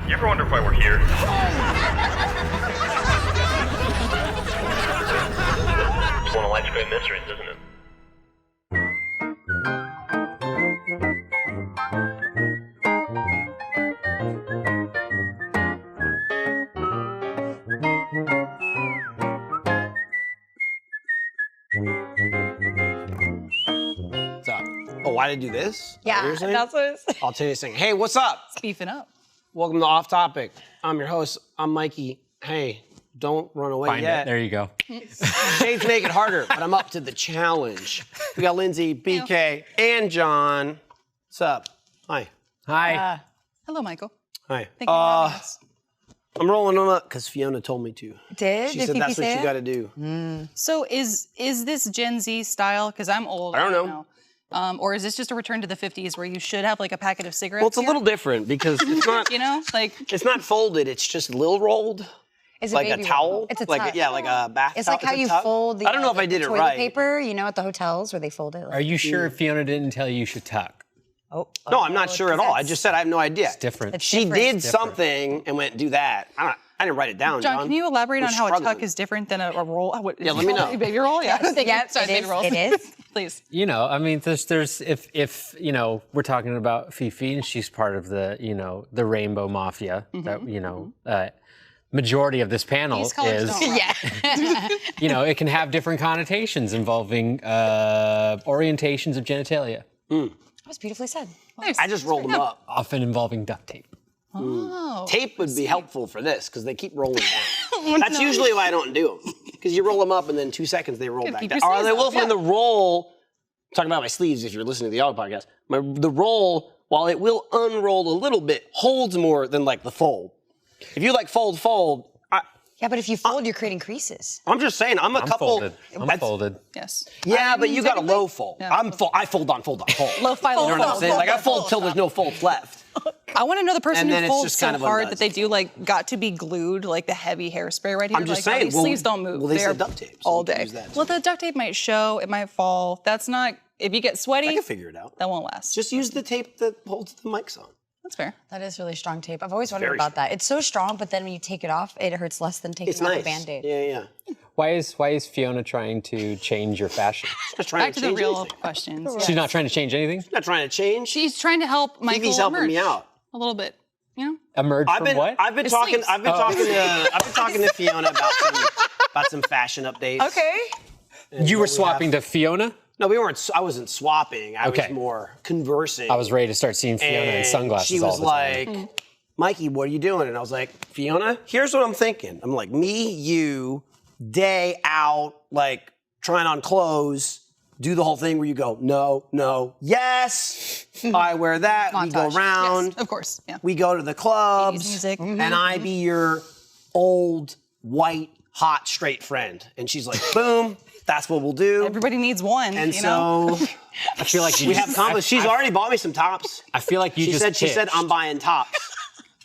You ever wonder why we're here? It's one of life's great mysteries, isn't it? What's up? Oh, why did I do this? Yeah, that's what it's... I'll tell you this thing. Hey, what's up? It's beefing up. Welcome to Off Topic. I'm your host. I'm Mikey. Hey, don't run away Find yet. it. There you go. Shades make it harder, but I'm up to the challenge. We got Lindsay, BK, and John. What's up? Hi. Hi. Hello, Michael. Hi. Thank you for having us. I'm rolling them up because Fiona told me to. Did? She Did said Fifi that's what say you it? got to do. So is this Gen Z style? Because I'm old. I don't know. Or is this just a return to the 50s where you should have like a packet of cigarettes? Well, it's a here? little different because it's not. You know, like It's not folded. It's just lil rolled. Is it Like a baby towel. roll? It's a like tuck. yeah, like a bath. It's towel. like how a you tuck. fold the, I don't know if I did it toilet right. paper, you know, at the hotels where they fold it. Like, Are you sure Fiona didn't tell you you should tuck? No, I'm not sure at all. I just said I have no idea. It's different. It's She different. did something and went do that. I didn't write it down. John, can you elaborate We're on how a struggling. tuck is different than a roll? What, Yeah, is let it me called know. a Baby roll? Yeah. Thank you. Yep, Sorry, it baby is. rolls. It is. Please. You know, I mean, there's if you know, we're talking about Fifi and she's part of the, you know, the Rainbow Mafia. That, you know, majority of this panel These colors is, don't work. Yeah. you know, it can have different connotations involving orientations of genitalia, That was beautifully said. Nice. I just rolled them up. often involving duct tape. Oh. Tape would be helpful for this because they keep rolling down. That's usually why I don't do them. Because you roll them up and then 2 seconds they roll Gotta back keep down. your Or they sleeves will up, find yeah. the roll. Talking about my sleeves if you're listening to the audio podcast. The roll, while it will unroll a little bit, holds more than like the fold. If you like fold, Yeah, but if you fold, you're creating creases. I'm just saying, I'm Folded. I'm that's- folded. Yes. Yeah, but you got a low fold. Yeah. I fold on fold on fold. Low-fi, You know what I'm saying? Like I fold till there's no folds left. I want to know the person And then who it's folds just so kind of hard undoes. that they do like got to be glued, like the heavy hairspray right here. I'm just like, saying, These well, sleeves don't move. well, they They're said duct tape, so all you can day. use that, Well, too. the duct tape might show. It might fall. That's not. If you get sweaty, I can figure it out. that won't last. Just use the tape that holds the mics on. That's fair. That is really strong tape. I've always wondered very about strong. that. It's so strong, but then when you take it off, it hurts less than taking It's off nice. a Band-Aid. Yeah. Why is Fiona trying to change your fashion? Just trying Back to the change real anything. questions. She's not trying to change anything? Not trying to change. She's trying to help Michael Phoebe's helping emerge me out. a little bit. You know. Emerge from what? I've been His talking. sleeves. I've been talking to Fiona about some fashion updates. Okay. You were swapping to Fiona? No, we weren't. I wasn't swapping. I Okay. was more conversing. I was ready to start seeing Fiona in And sunglasses she all was the time. like, Mikey, what are you doing? And I was like, Fiona, here's what I'm thinking. I'm like, me, you, day out, like trying on clothes, do the whole thing where you go, no, yes, I wear that. We go Montage. around. Yes, of course. Yeah. We go to the clubs. 80s music. And I be your old, white, hot, straight friend. And she's like, boom, that's what we'll do. Everybody needs one. And you know. so I feel like you we just, have confidence. She's already bought me some tops. I feel like you She just said pitched. I'm buying tops.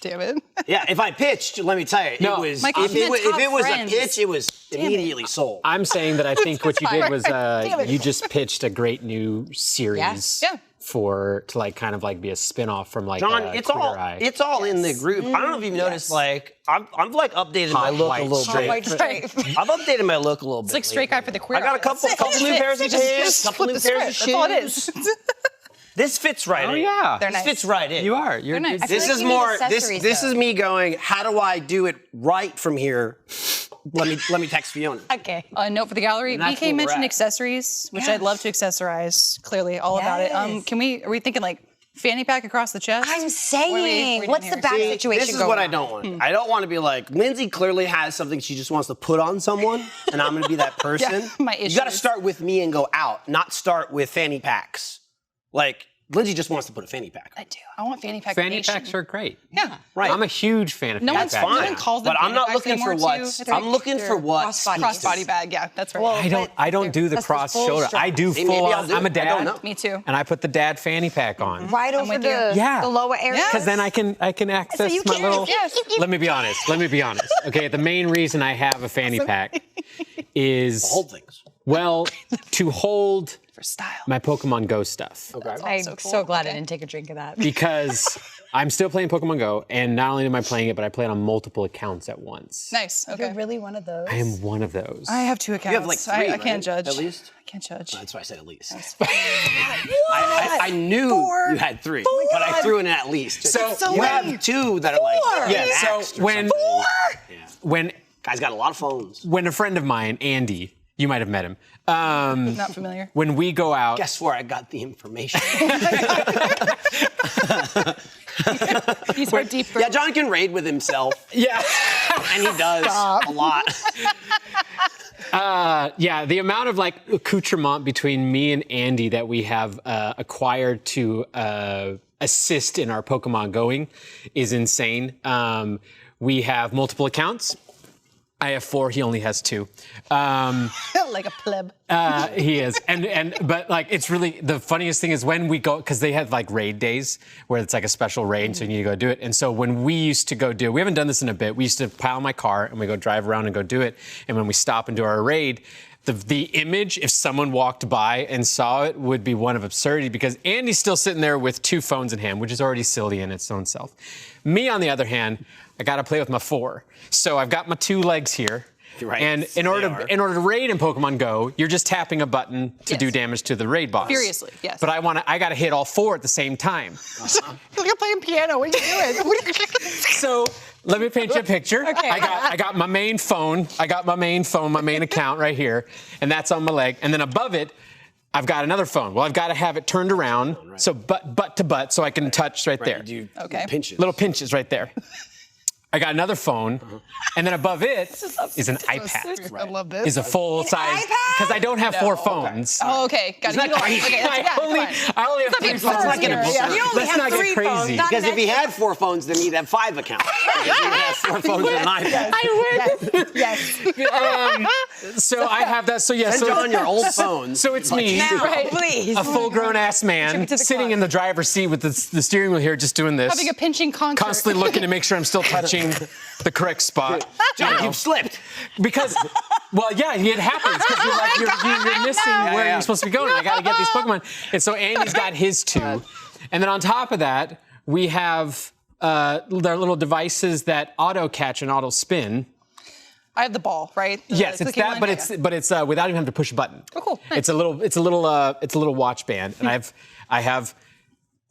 Damn it. Yeah, if I pitched, let me tell you, No, it was Mikey, if you it meant was, top if it was friends. a pitch, it was immediately sold. I'm saying that I think what you did was Damn it. you just pitched a great new series Yes. Yeah. to like kind of like be a spin-off from like John, Queer it's Eye. all in the group. I don't know if you've noticed, like I've like updated my Hot look white a little straight. bit. White stripe. I've updated my look a little bit. It's like straight guy for the queer. I got a couple new pairs of pants, couple new pairs of shoes. That's all it is. This fits right Oh in. yeah. They're This nice. fits right in. You are. You're nice. I feel This like is you need more. accessories, This though. is me going. How do I do it right from here? Let me text Fiona. Okay. A note for the gallery. that's where BK we're mentioned at. accessories, which Yeah. I'd love to accessorize. Clearly, all about it. Yes. Are we thinking like fanny pack across the chest? I'm What are we saying, doing what's here? the back See, situation this is going what I on? don't want. I don't want to be like, Lindsay clearly has something she just wants to put on someone, and I'm going to be that person. Yeah, my You got to issues. start with me and go out, not start with fanny packs. Like, Lindsay just wants to put a fanny pack on. I do. I want fanny pack. Fanny nation. packs are great. Yeah. Right. I'm a huge fan of No fanny one's packs. fine. No Fine, one calls them but I'm fanny not packs looking for anymore, what's. too. I'm looking for what's crossbody. Crossbody bag. Yeah, that's right. Well, I don't do the That's cross full shoulder. strap. I do See, full maybe I'll on. do I'm a it. I don't dad. know. Me too. And I put the dad fanny pack on. Right over with you. Yeah. the lower area. Yeah. Because then I can access you my can- little. yes. Let me be honest. Okay, the main reason I have a fanny pack is Hold things. well to hold For style. my Pokemon Go stuff Okay. I'm so cool. so glad I Okay. didn't take a drink of that. because I'm still playing Pokemon Go, and not only am I playing it, but I play it on multiple accounts at once. Nice. Okay. You're really one of those. I am one of those. I have 2 accounts. You have like 3, I can't right? judge. At least? I can't judge. That's why I said at least. I knew you had 3, but I threw in at least. So you have 2 that are like So when Guy's got a lot of phones. when a friend of mine, Andy, you might have met him. Not familiar. When we go out, Guess where I got the information? He's our deep. Yeah, John can raid with himself, yeah, and he does a lot. yeah, the amount of like accoutrement between me and Andy that we have acquired to assist in our Pokemon going is insane. We have multiple accounts. I have 4. He only has 2. Like a pleb. He is, but like it's really the funniest thing is when we go because they have like raid days where it's like a special raid, so you need to go do it. And so when we used to go we haven't done this in a bit. We used to pile my car and we go drive around and go do it. And when we stop and do our raid, the image if someone walked by and saw it would be one of absurdity because Andy's still sitting there with 2 phones in hand, which is already silly in its own self. Me, on the other hand, I got to play with my 4. So I've got my 2 legs here. Right. And in order to raid in Pokemon Go, you're just tapping a button to do damage to the raid boss. Furiously, yes. But I got to hit all 4 at the same time. You're playing piano. What are you doing? So let me paint you a picture. Okay. I got my main phone. My main account right here, and that's on my leg. And then above it, I've got another phone. Well, I've got to have it turned around, so butt to butt, so I can touch right there. You do Okay. pinches. Little pinches right there. I got another phone, and then above it is an iPad. I love this. Is a full size because I don't have 4 phones. Oh, okay. Got it. You don't- okay, I only have 3 phones. Let's not get absurd. You only Let's have not get 3 phones, crazy. not Because if he had 4 phones, then he'd have 5 accounts. If he has 4 phones and an iPad. Yes. So I have that. So yeah. Send So John your old phones. So it's me, Now, Right. please. a full-grown ass man, Contribute to the sitting cause. in the driver's seat with the steering wheel here, just doing this. Having a pinching concert. Constantly looking to make sure I'm still touching the correct spot. John, you've slipped. Because, well, yeah, it happens because you're missing where yeah. you're supposed to be going. I got to get these Pokemon. And so Andy's got his 2. And then on top of that, we have their little devices that auto catch and auto spin. I have the ball, right? Yes, The it's clicking that, one? but Yeah. it's without even having to push a button. Oh, cool. Nice. It's a little watch band, and I have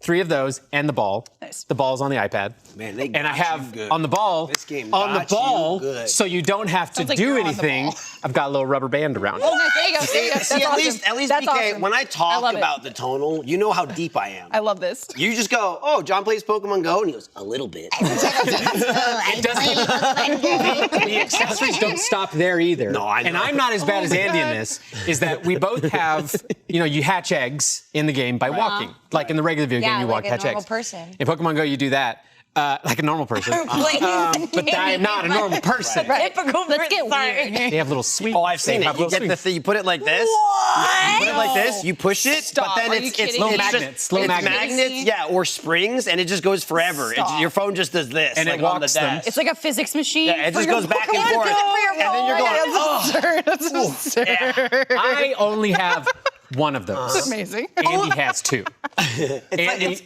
3 of those and the ball. Nice. The ball's on the iPad. Man, they and I got have you good. on the ball. This game on the got you ball, good. so you don't have to Sounds like do you're on the anything. ball. I've got a little rubber band around it. Oh, nice. There you go. There you go. See, That's at awesome. least That's BK, awesome. when I talk love it. about the tonal, you know how deep I am. I love this. You just go, oh, John plays Pokemon Go, and he goes, a little bit. It doesn't. The accessories don't stop there either. No, I know. And I'm not as bad as Andy in this. Is that we both have, you hatch eggs in the game by walking, like in the regular video game, Yeah, you like walk, a hatch normal eggs. person. In Pokemon Go, you do that like a normal person. But I am not a normal person. Typical. Let's get weird. They have little sweet. Oh, I've seen they it. have You little get the sweet- thing, you put it like this. What? You put it like this. You push it, Stop. but then Are you it's kidding Little me? just- magnets, little it's magnets. yeah, or springs, and it just goes forever. Stop. Your phone just does this, And it like on the walks them. desk. It's like a physics machine. Yeah, it for just your goes back and Pokemon forth. Go. And then you're going, oh. That's absurd. I only have one of those. That's amazing. Andy has 2.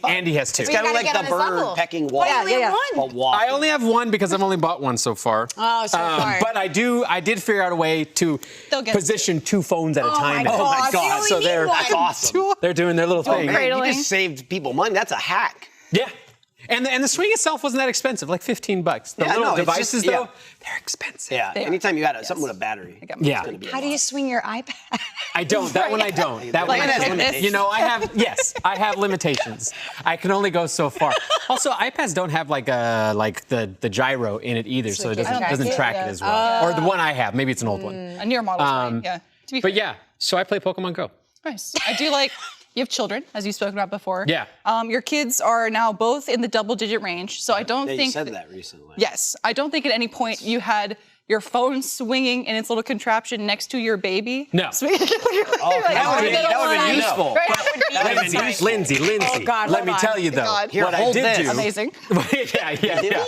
Andy has 2. It's kind of gotta like get the on his bird level. pecking wall. Why do you have one? But walking. I only have one because I've only bought one so far. Oh, so far. But I did figure out a way to They'll get- position 2 phones at a time. my Oh my God, God! you only So need they're one. that's awesome. They're doing their little thing. Man, Cradling. you just saved people money. That's a hack. Yeah. And the swing itself wasn't that expensive, like $15. The Yeah, little no, it's devices, just- yeah. though, they're expensive. Yeah. They are. Anytime you got something with a battery. Yeah. How do you swing your iPad? I don't. That one I don't. That one Like I this. don't. Limitations. You know, I have limitations. I can only go so far. Also, iPads don't have like the gyro in it either, so it doesn't track it as well. Or the one I have, maybe it's an old one. A newer model, right? Yeah. To be But fair. yeah, so I play Pokemon Go. Nice. I do like. You have children, as you've spoken about before. Yeah. Your kids are now both in the double-digit range, so I don't Yeah, think. you said that recently. Yes, I don't think at any point you had your phone swinging in its little contraption next to your baby? No. Swinging. That would be useful. Lindsay, Oh, God, let hold me on. tell you though, God. Here, what I hold did this. do. Amazing. yeah.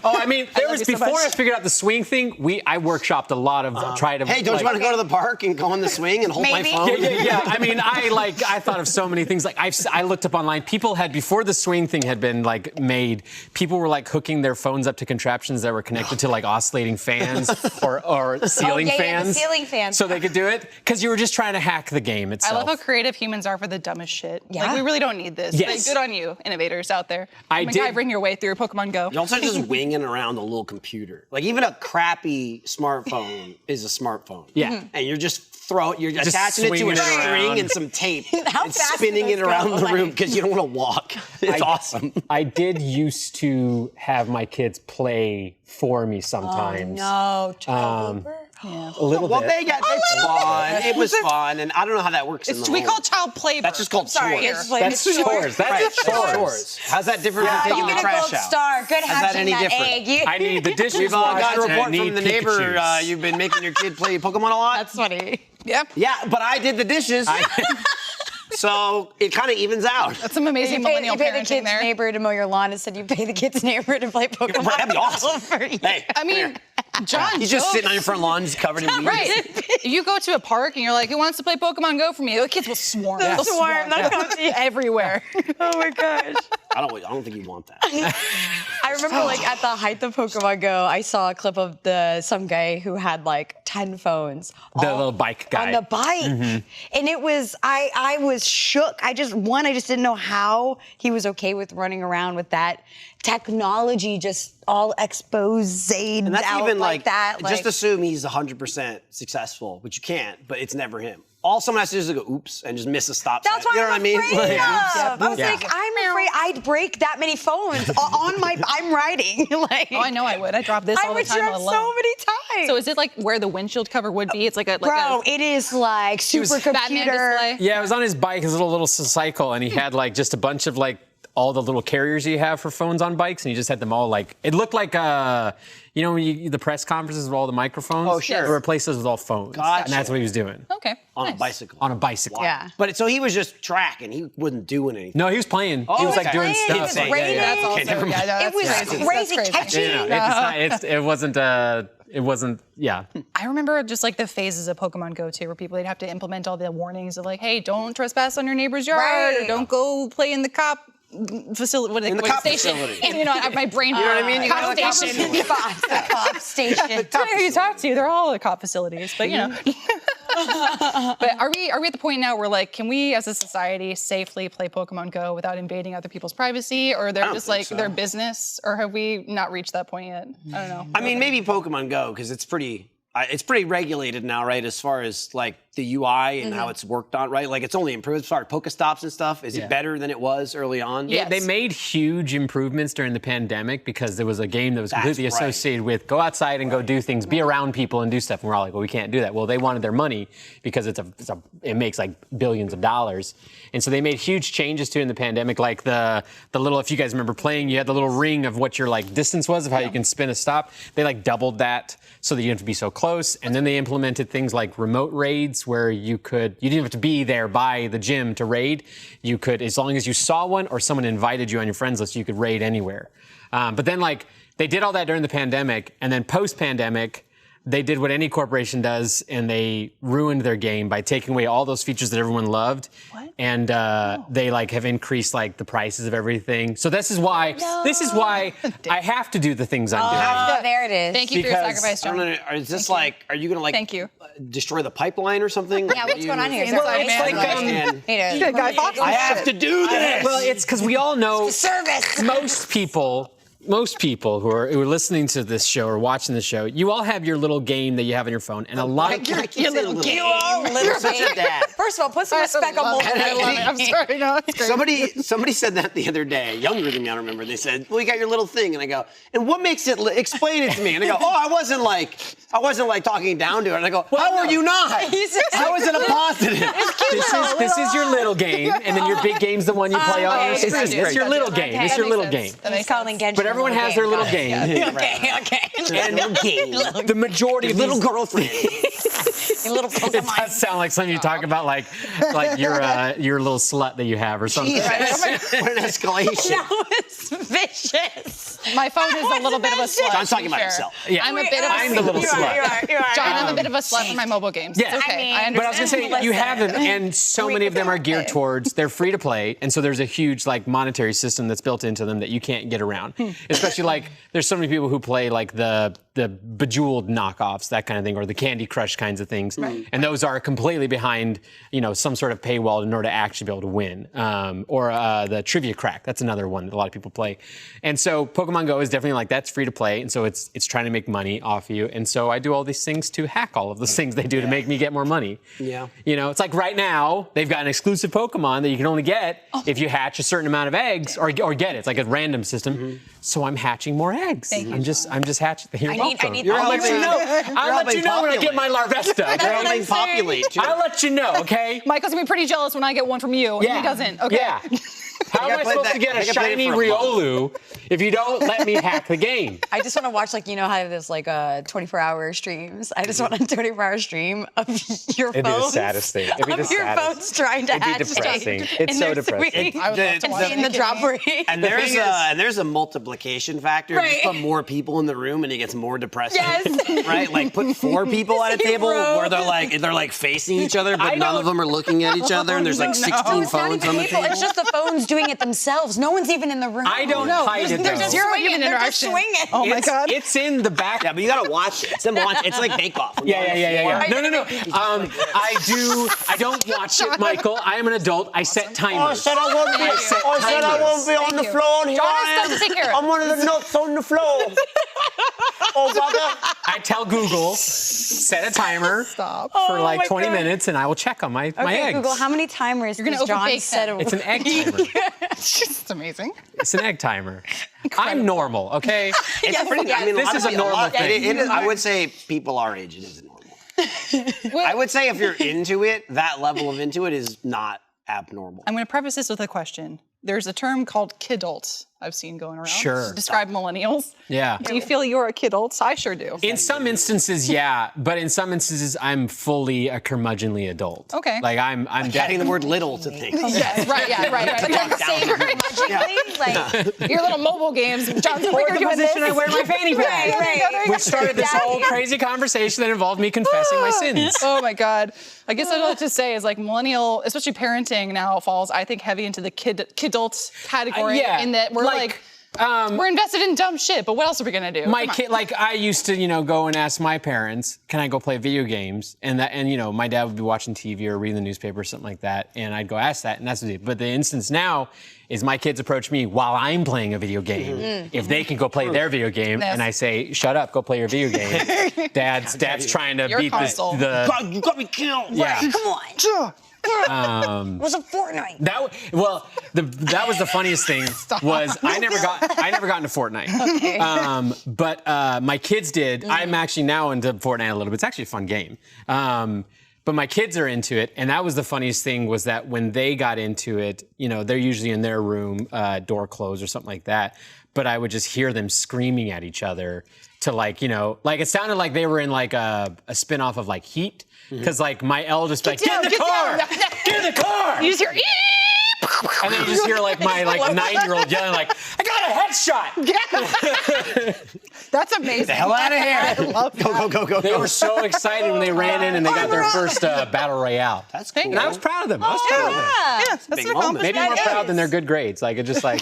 Oh, I mean, there was you so before much. I figured out the swing thing. I workshopped a lot of try to. Hey, don't you want to go to the park and go on the swing and hold Maybe. my phone? Yeah. I mean, I thought of so many things. Like I looked up online. People had before the swing thing had been like made. People were like hooking their phones up to contraptions that were connected to like oscillating fans or ceiling yeah, fans. the ceiling fans. So they could do it because you were just trying to hack the game I itself. love how creative humans are for the dumbest shit. Yeah. Like, we really don't need this. Yes. Like, good on you, innovators out there. I did- MacGyvering your way through Pokemon Go. You're also just winging around a little computer. Like even a crappy smartphone is a smartphone. Yeah. And you're just attaching it to swinging a it string around. and some tape How and fast spinning do it those around go? the room Like- because you don't want to walk. It's awesome. I did used to have my kids play for me sometimes. No, child labor? A little Well, bit. it's fun. It was fun, and I don't know how that works in the We home. call child play. That's just called Sorry, chores. it's like That's it's chores. That's Right, chores. chores. How's that different from You taking the get a trash gold out? star. Good How's that hatching any that different? egg. You- I need the dishes We've all got a washed and I report need from the neighbor. Pikachus. You've been making your kid play Pokemon a lot. That's funny. Yep. Yeah, but I did the dishes, so it kind of evens out. That's some amazing You millennial pay the parenting kid's there. neighbor to mow your lawn instead you pay the kid's neighbor to play Pokemon. That'd be awesome. For you. Hey, I mean, John, he's just jokes. sitting on your front lawn, just covered in weeds. Right. You go to a park and you're like, who wants to play Pokemon Go for me? The kids will swarm. They'll They'll swarm. They'll come to you. everywhere. Oh my gosh. I don't think you want that. I remember like at the height of Pokemon Go, I saw a clip of some guy who had like 10 phones. The all little bike guy. On the bike. And it was, I was shook. I just didn't know how he was okay with running around with that technology just all exposed And that's out even like that. just assume he's 100% successful, which you can't, but it's never him. All someone has to do is go, oops, and just miss a stop sign. That's what You know I'm what I mean? afraid Like, of. I was Yeah. like, I'm afraid I'd break that many phones on my. I'm riding. Like, Oh, I know I would. I drop this I all the would time drop alone. so many times. So is it like where the windshield cover would be? It's like a Bro, it is like supercomputer. Batman display. Yeah, it was on his bike, his little cycle, and he had like just a bunch of like all the little carriers you have for phones on bikes, and he just had them all like it looked like you know when the press conferences with all the microphones. Oh, sure. They replaced those with all phones, Gotcha. and that's what he was doing Okay. on nice. a bicycle. on a bicycle. Yeah. But so he was just tracking. He wasn't doing anything. No, he was playing. he was like okay. doing Playing, stuff. he was like, rating. That's also, Okay, never mind. yeah, no, It that's was crazy. crazy That's catchy. You know, it wasn't. Yeah. I remember just like the phases of Pokemon Go too, where people they'd have to implement all the warnings of like, hey, don't trespass on your neighbor's yard, Right. or don't go play in the cop facility. What In the cop facility. And, you know, my brain. You know what I mean? You Cop gotta like station. The cop station. Depending on who you talk to, they're all at cop facilities, but you know. But are we at the point now where like, can we as a society safely play Pokemon Go without invading other people's privacy, or they're don't just think like so. their business, or have we not reached that point yet? I don't know. I mean, maybe Pokemon Go, because it's pretty regulated now, right? As far as like the UI and how it's worked on, right? Like it's only improved as far as Pokestops and stuff. Is it better than it was early on? Yeah. They made huge improvements during the pandemic because there was a game that was completely right. associated with go outside and go do things, be around people and do stuff. And we're all like, well, we can't do that. Well, they wanted their money because it makes like billions of dollars. And so they made huge changes to it in the pandemic, like the little, if you guys remember playing, you had the little ring of what your like distance was of how you can spin a stop. They like doubled that so that you didn't have to be so close. And then they implemented things like remote raids where you didn't have to be there by the gym to raid. You could, as long as you saw one or someone invited you on your friends list, you could raid anywhere. But then like they did all that during the pandemic, and then post-pandemic, they did what any corporation does, and they ruined their game by taking away all those features that everyone loved. What? And they like have increased like the prices of everything. So this is why I have to do the things I'm doing. Oh, there it is. Thank you for your Because- sacrifice, I John. don't know. Is this like, are you going to like Thank you. destroy the pipeline or something? Yeah, what's going on here? Is Well, there it's ice? like, And I I have to do this. Well, it's because we all know service. most people who are listening to this show or watching the show, you all have your little game that you have on your phone, and a lot of your little game. Little such a game. dad. First of all, put some respect on both of I love it. I'm sorry. No, it's great. Somebody said that the other day, younger than me, I remember. They said, "Well, you got your little thing," and I go, "And what makes it? Explain it to me." And I go, "Oh, I wasn't like talking down to it." And I go, "How are you not? How is it a positive?" this is your little game, and then your big game's the one you play on. okay, It's great. your little game. Okay, It's your that little makes game. sense. He's calling Genshin But everyone has their little game. Okay. And game. The majority of Little these, girlfriend. Little it Pokemon. does sound like something you talk about, like your little slut that you have or something. Jesus. What an escalation. That was vicious. My phone is a little bit of a slut. John's to talking be about fair. himself. Yeah, I'm a bit of a I'm the little slut. You are. John, I'm a bit of a slut for my mobile games. Yeah. It's okay. I mean, I understand. But I was gonna say you have them, and so many of them are geared towards they're free to play, and so there's a huge like monetary system that's built into them that you can't get around. Especially like there's so many people who play like the Bejeweled knockoffs, that kind of thing, or the Candy Crush kinds of things, and those are completely behind some sort of paywall in order to actually be able to win. Or the Trivia Crack, that's another one that a lot of people play, and so Pokemon Go is definitely like that's free to play, and so it's trying to make money off you, and so I do all these things to hack all of those things they do to make me get more money. Yeah. It's like right now they've got an exclusive Pokemon that you can only get if you hatch a certain amount of eggs or get it. It's like a random system. So I'm hatching more eggs. I'm just hatching. You're welcome. I need You're all helping- the I'll let you know when I get my Larvesta. You're Okay? helping populate, too. I'll let you know. Okay. Michael's gonna be pretty jealous when I get one from you, and he doesn't. Okay. Yeah. How am I play supposed that- to get I a can play it shiny for a month. Riolu if you don't let me hack the game? I just want to watch, like, how there's like 24-hour streams. I just want a 24-hour stream of your It'd be the phones. saddest thing. It'd be the Of your saddest. phones trying to It'd be hatch depressing. eggs It's in so their depressing. sweet- I would love to and watch seeing the it. drop rate. And there's a multiplication factor. Right. Just put more people in the room and it gets more depressing. Yes. Right? Like put 4 people at a table Zero. where they're like facing each other, but I none don't- of them are looking at each other, and there's like 16 It's not phones even on the people. table. It's just the phones doing it themselves. No one's even in the room. I don't hide it They're though. just Zero swinging. human They're just interaction. swinging. Oh my It's- God. It's in the back. Yeah, but you gotta watch it. It's them watch. It's like Bake Off. Yeah. I don't watch it, Michael. I am an adult. I set timers. I won't be. I set I won't be on Thank the you. floor. And here John I has stuff to take care of. I'm one of the nuts on the floor. Oh, brother. I tell Google, set a timer Stop. for like my 20 God. minutes, and I will check on my Okay, eggs. Google, how many timers You're gonna does John overbake set them. a It's an egg timer. It's amazing. It's an egg timer. I'm normal, okay? It's pretty. I mean, This is a normal thing. It is, I would say people our age, it is normal. I would say if you're into it, that level of into it is not abnormal. I'm going to preface this with a question. There's a term called kidult I've seen going around Sure. to describe millennials. Yeah. Do you feel you're a kidult? I sure do. In some instances, yeah, but in some instances, I'm fully a curmudgeonly adult. Okay. Like I'm Adding the word little to things. Yes, right, yeah, right. But then say curmudgeonly, like, Your little mobile games. John's over here doing this. I wear my fanny pack. right. Which started this whole crazy conversation that involved me confessing my sins. Oh my God. I guess what I'd like to say is like millennial, especially parenting now falls, I think, heavy into the kidult category Yeah, in that we're like we're invested in dumb shit, but what else are we gonna do? My Come on. kid, like I used to, go and ask my parents, can I go play video games? And my dad would be watching TV or reading the newspaper or something like that, and I'd go ask that, and that's what it is. But the instance now is my kids approach me while I'm playing a video game. If they can go play their video game, Yes. and I say, shut up, go play your video game. Dad's trying to Your beat this, console. God, you got me killed. Yeah. come on. It was a Fortnite. That was the funniest thing was I never got into Fortnite. But my kids did. I'm actually now into Fortnite a little bit. It's actually a fun game. But my kids are into it, and that was the funniest thing was that when they got into it, they're usually in their room, door closed or something like that. But I would just hear them screaming at each other to like it sounded like they were in like a spin-off of like Heat. Because like my eldest like, get in the car! Get in the car! You just hear, And then you just hear like my 9-year-old yelling like, I got a headshot! that's amazing. The hell out of here. Go. They were so excited when they ran in and they got their first battle royale. That's cool. And I was proud of them. I was proud of them. Yeah, that's Big an moment. accomplishment. Maybe more That proud is. than their good grades. Like it just like,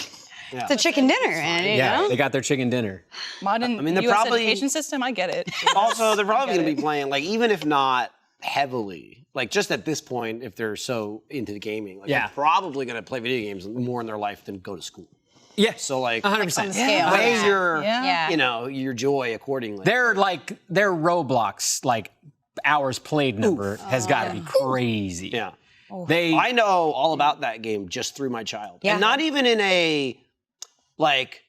It's a chicken dinner, man. You yeah, know? they got their chicken dinner. Modern mean, they're U.S. probably- education system, I get it. Also, they're probably going to be playing, like, even if not heavily, like, just at this point, if they're so into the gaming, like, Yeah. they're probably going to play video games more in their life than go to school. Yeah, So, like, 100%. scale. weigh Yeah. your, Yeah. your joy accordingly. Their Roblox like hours played number has got to be crazy. Yeah. I I know all about that game just through my child. Yeah. And not even in a, like,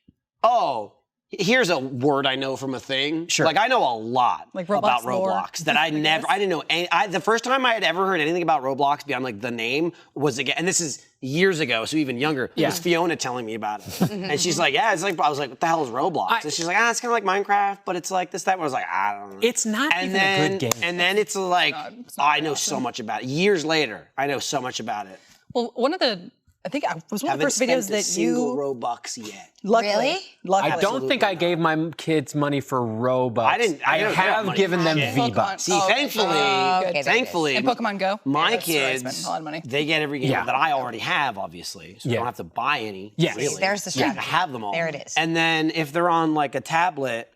oh, Here's a word I know from a thing. Sure. Like I know a lot Like about Roblox lore. Roblox that I didn't know any. The first time I had ever heard anything about Roblox beyond like the name was again, and this is years ago, so even younger. It was Fiona telling me about it, and she's like, "Yeah, it's like." I was like, "What the hell is Roblox?" And she's like, "It's kind of like Minecraft, but it's like this, that." And I was like, "I don't know." It's not even a good game. And then it's like, I know so much about it. Years later, I know so much about it. Well, I think it was one of the Haven't first spent videos a that single you. Robux yet. Really? Luckily. I don't think I gave my kids money for Robux. I didn't have money given for them shit. V-Bucks. See, thankfully, And Pokemon Go. my That's where I spent kids, a lot of money. they get every game Yeah. that I already have, obviously, so I don't have to buy any. Yes. Really. There's the I strategy. have them all. There it is. And then if they're on like a tablet,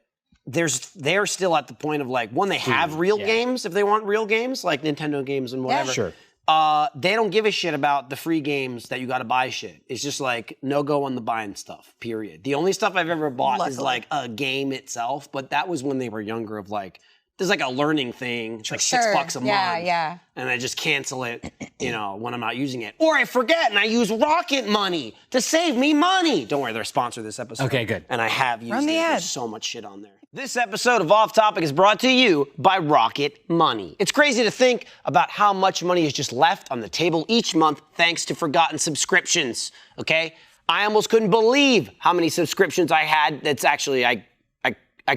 they're still at the point of like, one, they have real games if they want real games, like Nintendo games and whatever. Sure. They don't give a shit about the free games that you got to buy shit. It's just like no go on the buying stuff, period. The only stuff I've ever bought is Luckily. like a game itself, but that was when they were younger of like, there's like a learning thing. It's like $6 a month. Yeah. And I just cancel it, when I'm not using it. Or I forget and I use Rocket Money to save me money. Don't worry, they're a sponsor this episode. Okay, good. And I have used Run the it. ad. There's so much shit on there. This episode of Off Topic is brought to you by Rocket Money. It's crazy to think about how much money is just left on the table each month thanks to forgotten subscriptions, okay? I almost couldn't believe how many subscriptions I had. That's actually, I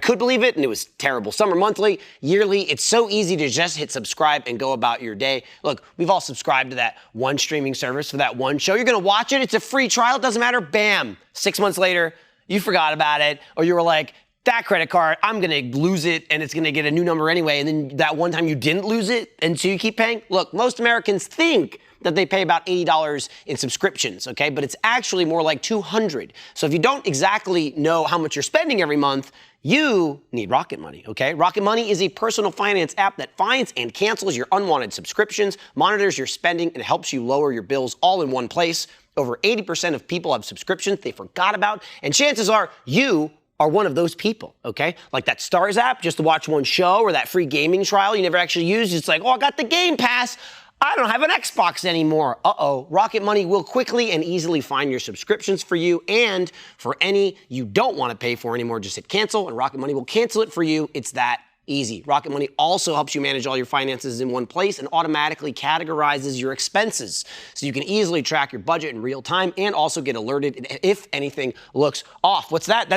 could believe it, and it was terrible. Some are monthly, yearly. It's so easy to just hit subscribe and go about your day. Look, we've all subscribed to that one streaming service for that one show. You're gonna watch it, it's a free trial, it doesn't matter, bam. 6 months later, you forgot about it, or you were like, that credit card, I'm gonna lose it, and it's gonna get a new number anyway, and then that one time you didn't lose it, and so you keep paying? Look, most Americans think that they pay about $80 in subscriptions, okay? But it's actually more like $200. So if you don't exactly know how much you're spending every month, you need Rocket Money, okay? Rocket Money is a personal finance app that finds and cancels your unwanted subscriptions, monitors your spending, and helps you lower your bills all in one place. Over 80% of people have subscriptions they forgot about, and chances are you are one of those people, okay? Like that Stars app just to watch one show, or that free gaming trial you never actually used. It's like, oh, I got the Game Pass. I don't have an Xbox anymore. Uh-oh. Rocket Money will quickly and easily find your subscriptions for you, and for any you don't want to pay for anymore, just hit cancel, and Rocket Money will cancel it for you. It's that easy. Rocket Money also helps you manage all your finances in one place and automatically categorizes your expenses, so you can easily track your budget in real time and also get alerted if anything looks off. What's that?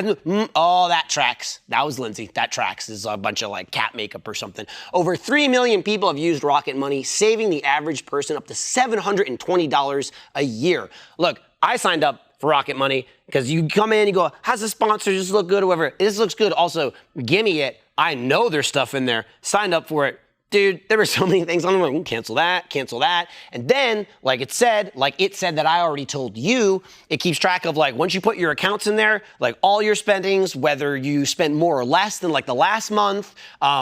Oh, that tracks. That was Lindsay. That tracks. This is a bunch of like cat makeup or something. Over 3 million people have used Rocket Money, saving the average person up to $720 a year. Look, I signed up for Rocket Money because you come in, you go, how's the sponsor? Does this look good or whatever? This looks good. Also, gimme it. I know there's stuff in there. Signed up for it. Dude, there were so many things on there. Cancel that. And then, like it said that I already told you, it keeps track of like, once you put your accounts in there, like all your spendings, whether you spend more or less than like the last month.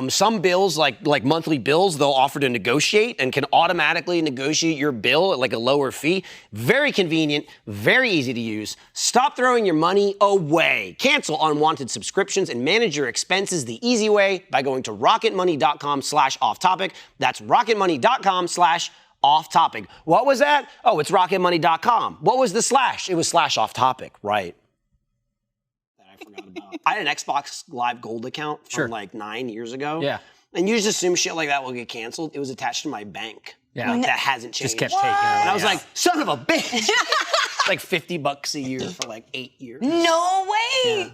Some bills, like monthly bills, they'll offer to negotiate and can automatically negotiate your bill at like a lower fee. Very convenient, very easy to use. Stop throwing your money away. Cancel unwanted subscriptions and manage your expenses the easy way by going to rocketmoney.com/offtopic. That's rocketmoney.com/offtopic. What was that? Oh, it's rocketmoney.com. What was the slash? It was /offtopic, right? That I forgot about. I had an Xbox Live Gold account from like 9 years ago. Yeah. And you just assume shit like that will get canceled. It was attached to my bank. Yeah. Like, that hasn't changed. Just kept taking it. And I was like, son of a bitch. Like $50 a year for like 8 years. No way.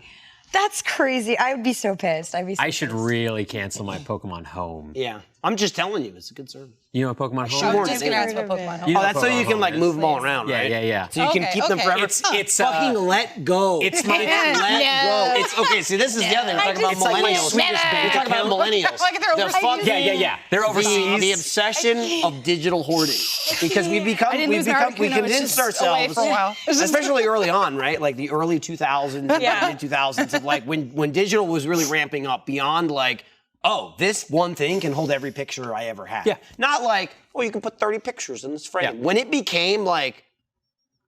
That's crazy. I would be so pissed. I should really cancel my Pokemon Home. Yeah. I'm just telling you, it's a good service. You know Pokemon Home? sure. I'm just gonna ask about Pokemon. You know Oh, that's so Pokemon you can Home like is. move them all around, Yeah, right? yeah. So you can keep them forever. It's fucking let go. It's my let go. It's okay. See, this is the other thing. We're talking about It's like my millennials. sweetest bank We're talking about account. millennials. Like they're The overseas. fucking- Yeah. They're overseas. The obsession of digital hoarding, because we I didn't lose my we Articuno, it's convinced just away ourselves, for a while. especially early on, right? Like the early 2000s, mid 2000s, of like when digital was really ramping up beyond like, oh, this one thing can hold every picture I ever had. Yeah. Not like, oh, you can put 30 pictures in this frame. Yeah. When it became like,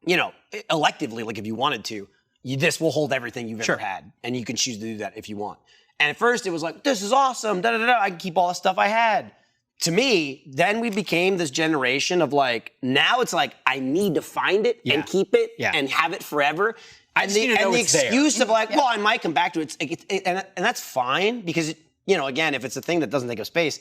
electively, like if you wanted to, this will hold everything you've ever had, and you can choose to do that if you want. And at first it was like, this is awesome, I can keep all the stuff I had. To me, then we became this generation of like, now it's like, I need to find it and keep it and have it forever. I just need to know and the it's there. excuse of like, well, I might come back to it, and that's fine because, again, if it's a thing that doesn't take up space,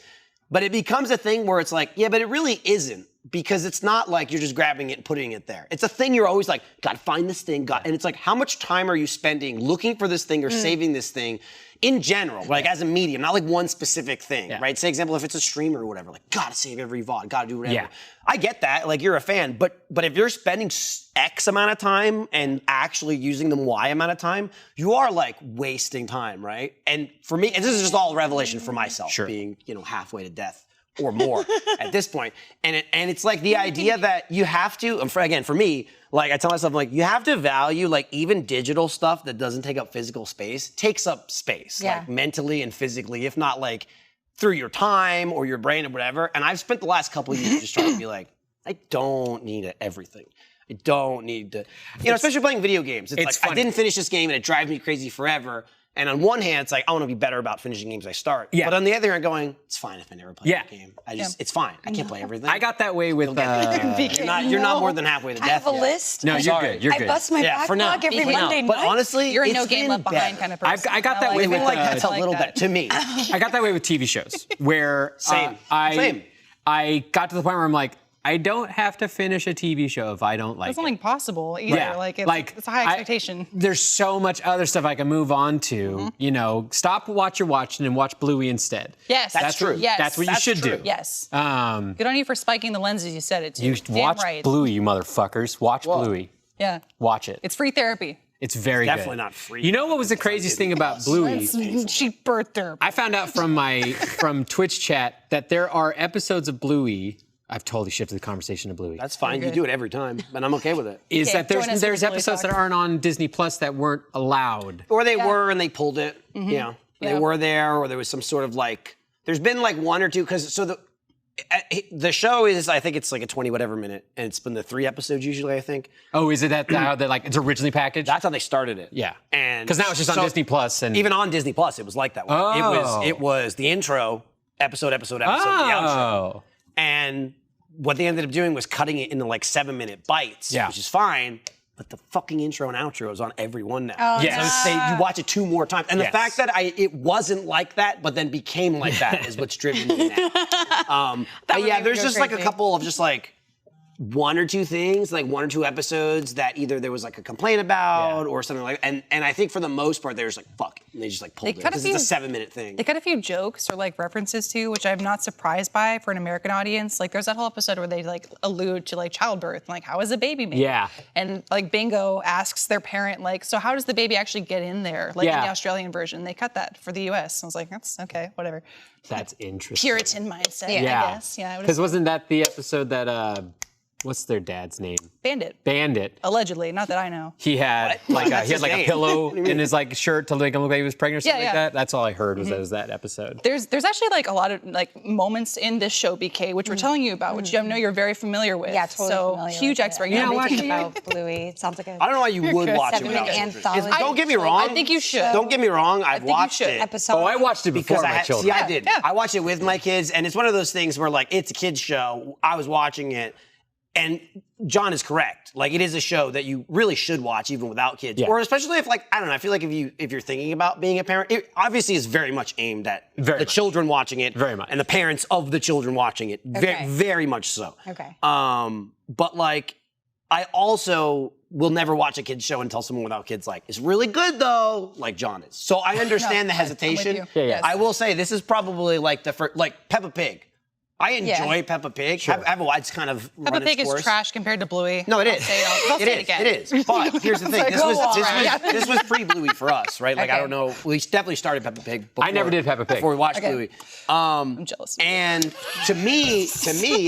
but it becomes a thing where it's like, yeah, but it really isn't because it's not like you're just grabbing it and putting it there. It's a thing you're always like, gotta find this thing, and it's like, how much time are you spending looking for this thing or saving this thing in general, like as a medium, not like one specific thing, right? Say, example, if it's a streamer or whatever, like, gotta save every VOD, gotta do whatever. Yeah. I get that, like you're a fan, but if you're spending X amount of time and actually using them Y amount of time, you are like wasting time, right? And for me, and this is just all revelation for myself, being, halfway to death or more at this point. And it's like the idea that you have to, and for me, like I tell myself, like you have to value like even digital stuff that doesn't take up physical space, takes up space, like mentally and physically, if not like through your time or your brain or whatever. And I've spent the last couple of years just trying to be like, I don't need everything. I don't need to, especially playing video games. It's like, funny. I didn't finish this game and it drives me crazy forever. And on one hand, it's like, I want to be better about finishing games I start. Yeah. But on the other hand, going, it's fine if I never play the game. It's fine. I can't play everything. I got that way with. You're not more than halfway to I death have a yet. list. No, you're good. You're I good. bust my for now. backlog every For now. Monday But night. honestly, You're a it's no game been left behind better. kind of person. I got that way with. I feel like that's a I like little that. better to me. I got that way with TV shows where Same. I got to the point where I'm like, I don't have to finish a TV show if I don't like It's it. not like possible either. Yeah. Like it's a high expectation. There's so much other stuff I can move on to. Stop what you're watching and watch Bluey instead. Yes. That's true. Yes. That's what you should do. Yes. Good on you for spiking the lenses you said it to. You Damn watch right. Bluey, you motherfuckers. Watch Bluey. Yeah. Watch it. It's free therapy. It's very good. Definitely not free. You know what was the craziest thing about Bluey? She birthed her. I found out from Twitch chat that there are episodes of Bluey. I've totally shifted the conversation to Bluey. That's fine. You do it every time, and I'm okay with it. Is Okay, that join us there's for Bluey episodes talk. that aren't on Disney Plus that weren't allowed. Or they were and they pulled it. They Yeah. were there, or there was some sort of like. There's been like one or two because the show is, I think it's like a 20 whatever minute, and it's been the 3 episodes usually, I think. Oh, is it how that like it's originally packaged? That's how they started it. Yeah. And because now it's just on so Disney Plus and even on Disney Plus, it was like that one. Oh. It was the intro, episode, the outro. And what they ended up doing was cutting it into like 7-minute bites, which is fine. But the fucking intro and outro is on every one now. Oh, Yes. So you watch it 2 more times. And the fact that it wasn't like that, but then became like that is what's driven me now. But yeah, there's just like a couple of just like 1 or 2 things, like 1 or 2 episodes that either there was like a complaint about or something like that. And I think for the most part, they're just like, fuck it. And they just like pulled it because it's a 7-minute thing. They cut a few jokes or like references to, which I'm not surprised by for an American audience. Like there's that whole episode where they like allude to like childbirth and like how is a baby made? Yeah. And like Bingo asks their parent like, so how does the baby actually get in there? Like in the Australian version, they cut that for the US. I was like, that's okay, whatever. That's interesting. Puritan mindset, I Yeah. guess. Yeah. Because wasn't that the episode that what's their dad's name? Bandit. Allegedly, not that I know. He had like That's he had his like a name. pillow in his like shirt to make him look like he was pregnant or something like Yeah. that. That's all I heard was that was that episode. There's actually like a lot of like moments in this show, BK, which we're telling you about, which I know you're very familiar with. Yeah, totally so familiar huge with expert. it. You know, Everything watching about Bluey. It sounds like a I don't know why you would watch it without 7-minute children. anthology. Don't get me wrong. I think you should. Don't get me wrong. I've think you watched should. it. episode. Oh, I watched it before Because my children. See, I did. Yeah. I watched it with my kids, and it's one of those things where, like, it's a kid's show. I was watching it, and John is correct. Like, it is a show that you really should watch even without kids, or especially if, like, I don't know. I feel like if you're thinking about being a parent, it obviously is very much aimed at the children watching it, and the parents of the children watching it. Okay. Very much so. Okay. But like, I also will never watch a kid's show and tell someone without kids like, it's really good though, like John is. So I understand the hesitation. I'm with you. Yeah. I will say this is probably like the first, like Peppa Pig. I enjoy Peppa Pig. It's kind of Peppa run its Pig is course. trash compared to Bluey. No, it is. I'll say it again. It is. But here's the thing. like, This was pre-Bluey for us, right? Like, I don't know. We definitely started Peppa Pig before. I never did Peppa Pig. Before we watched Bluey. I'm jealous. And to me,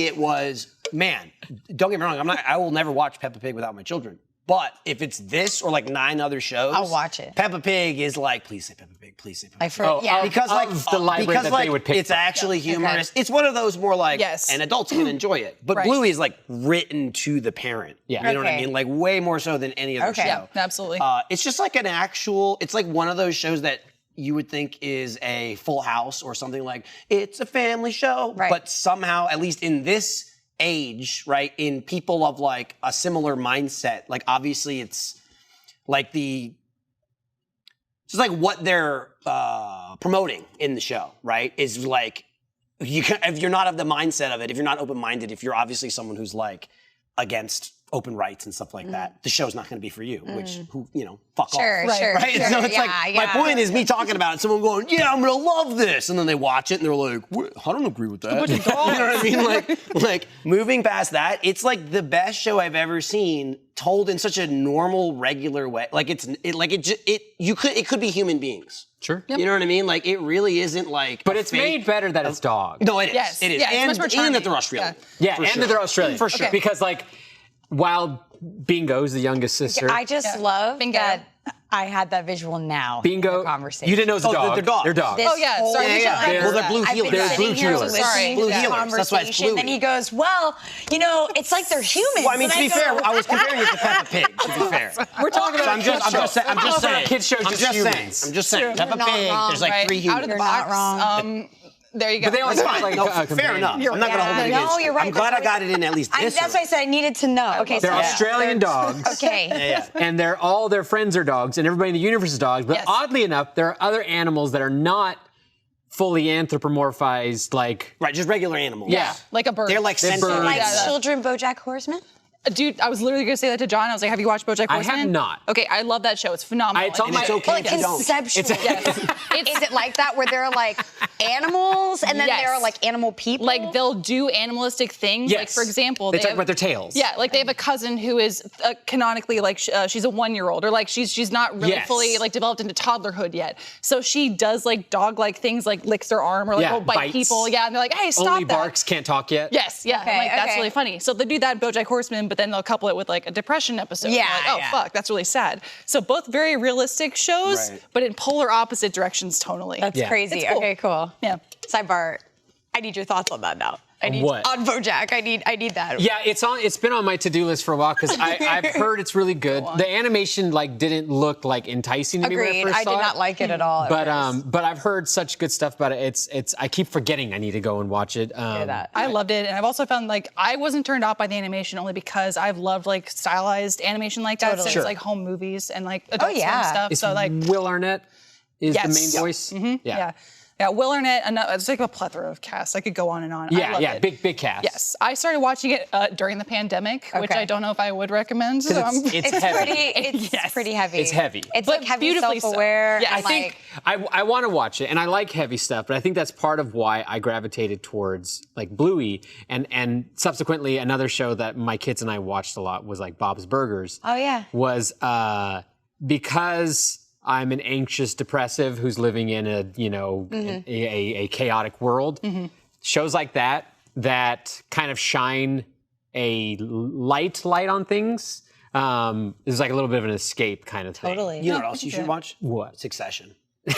it was, man, don't get me wrong. I will never watch Peppa Pig without my children. But if it's this or like 9 other shows, I'll watch it. Peppa Pig is like, please say Peppa Pig, please say Peppa Pig. Because the library that they would pick it's from. actually humorous. Okay. It's one of those more like, and adults can enjoy it. But Bluey is like written to the parent. Yeah. You know what I mean? Like way more so than any other show. Yeah, absolutely. It's just like it's like one of those shows that you would think is a Full House or something like, it's a family show. Right. But somehow, at least in this age, right, in people of like a similar mindset, like obviously it's like just like what they're promoting in the show, right? Is like if you're not of the mindset of it, if you're not open-minded, if you're obviously someone who's like against open rights and stuff like that, the show's not going to be for you. Which fuck off. Sure. Right? So it's like my point is me talking about it, someone going, yeah, I'm gonna love this, and then they watch it and they're like, I don't agree with that. You know what I mean? Like moving past that, it's like the best show I've ever seen, told in such a normal, regular way. Like it could be human beings. Sure. You know what I mean? Like it really isn't like. But it's made better that it's dogs. No, it is. Yes. It is. Yeah, it's much more and that they're charming. Australian. Yeah, For and sure. that they're Australian. For sure. Because like, while Bingo's the youngest sister. I just love Bingo. that I had that visual now. Bingo. In the conversation. You didn't know it was a dog. they're dogs. They're dogs. This Oh, yeah, whole sorry, we should time, clarify Well, they're blue I've been healers. They're sitting blue here healers. listening Sorry. to Blue this healers. That's why it's conversation. Then Bluey. he goes, well, it's like they're humans. Well, I mean, to And be go, fair, I was comparing it to Peppa Pig. To be fair. We're talking So about I'm just saying. Kids shows I'm just just saying. humans. I'm just saying. Peppa not Pig. wrong, There's like Right. 3 Out humans. of the You're box. not wrong. There you go. But they always That's have, fine. like, No, a fair companion. enough. I'm not gonna hold it No, against you. you're right. I'm glad I got it in at least this. That's why I said I needed to know. Okay, They're so Australian dogs. Okay. Yeah. And all their friends are dogs, and everybody in the universe is dogs. But Yes. oddly enough, there are other animals that are not fully anthropomorphized, like Right, just regular animals. yeah. Like a bird. They're like They're sentient. birds. Like Yeah. children, BoJack Horseman. Dude, I was literally going to say that to John. I was like, have you watched BoJack I Horseman? have not. Okay, I love that show. It's phenomenal. It's on And my- it's okay Well, if you don't. conceptually. It's Is it like that where there are like animals and then Yes. there are like animal people? like they'll do animalistic things. Yes. Like for example, they they talk have, about their tails. Yeah, like they have a cousin who is canonically like she's a 1-year-old, or like she's not really Yes. fully like developed into toddlerhood yet. So she does like dog-like things, like licks their arm or like Yeah, will bite bites. people. Yeah, and they're like, hey, stop Only that. barks, can't talk yet. Yes, yeah, Okay, like that's okay. really funny. So they do that in BoJack Horseman, but then they'll couple it with like a depression episode. Yeah, You're like, oh yeah. fuck, that's really sad. So both very realistic shows, Right. but in polar opposite directions tonally. That's Yeah. crazy. It's cool. Okay, cool. Yeah. Sidebar. I need your thoughts on that now. I need what? on BoJack. I need that. Yeah, it's been on my to-do list for a while because I've heard it's really good. The animation like didn't look like enticing to me when I Agreed. first I saw did it. not like it at all. But I've heard such good stuff about it. It's I keep forgetting I need to go and watch it. that. I loved it, and I've also found like I wasn't turned off by the animation only because I've loved like stylized animation like that Totally. since Sure. like home movies and like Adult Swim yeah. stuff. It's So like Will Arnett is the main Yes. voice. yeah, Will Arnett. It's like a plethora of cast. I could go on and on. I Yeah, loved yeah, it. big cast. Yes, I started watching it during the pandemic, which Okay. I don't know if I would recommend. It's It's heavy. pretty. It's Yes. pretty heavy. It's heavy. It's But like heavy, beautifully so. self-aware. Yeah, and I think I want to watch it, and I like heavy stuff, but I think that's part of why I gravitated towards like Bluey, and subsequently another show that my kids and I watched a lot was like Bob's Burgers. Oh, yeah. Was because I'm an anxious depressive who's living in a a chaotic world. Shows like that kind of shine a light on things. Is like a little bit of an escape kind of thing. Totally. You know what else you should watch? What? Succession.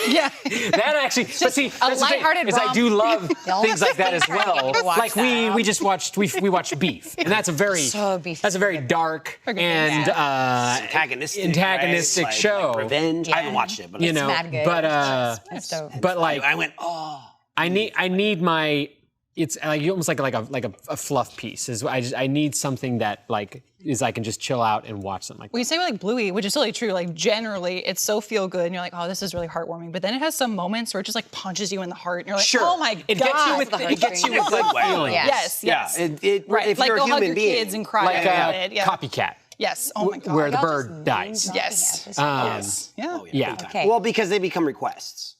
yeah. That actually, but see, that's the thing, lighthearted is I romp. do love things like that as Trying to get well. me to watch Like that. we just watched we watched Beef, and that's a very So Beef that's a very dark and antagonistic right? It's show. Like revenge. I haven't watched it, but You it's, know, mad good. but It's dope. but like I went, oh. I need my. It's like almost like a fluff piece. I need something that like is I can just chill out and watch something like Well, that. you say like Bluey, which is totally true. Like generally, it's so feel good, and you're like, oh, this is really heartwarming. But then it has some moments where it just like punches you in the heart, and you're like, Sure. oh my It god, gets you with the it gets you with heartstrings. good Wow. feelings. Yes. yes, Yeah, yes. right. Right, like you're go a hug human your being, kids and cry Like about it. Yeah. Copycat, Yes. Oh my god. where the Y'all bird just dies. named Yes. dropping Yes. Yeah. Oh, Yeah. big time. Okay. Well, because they become requests.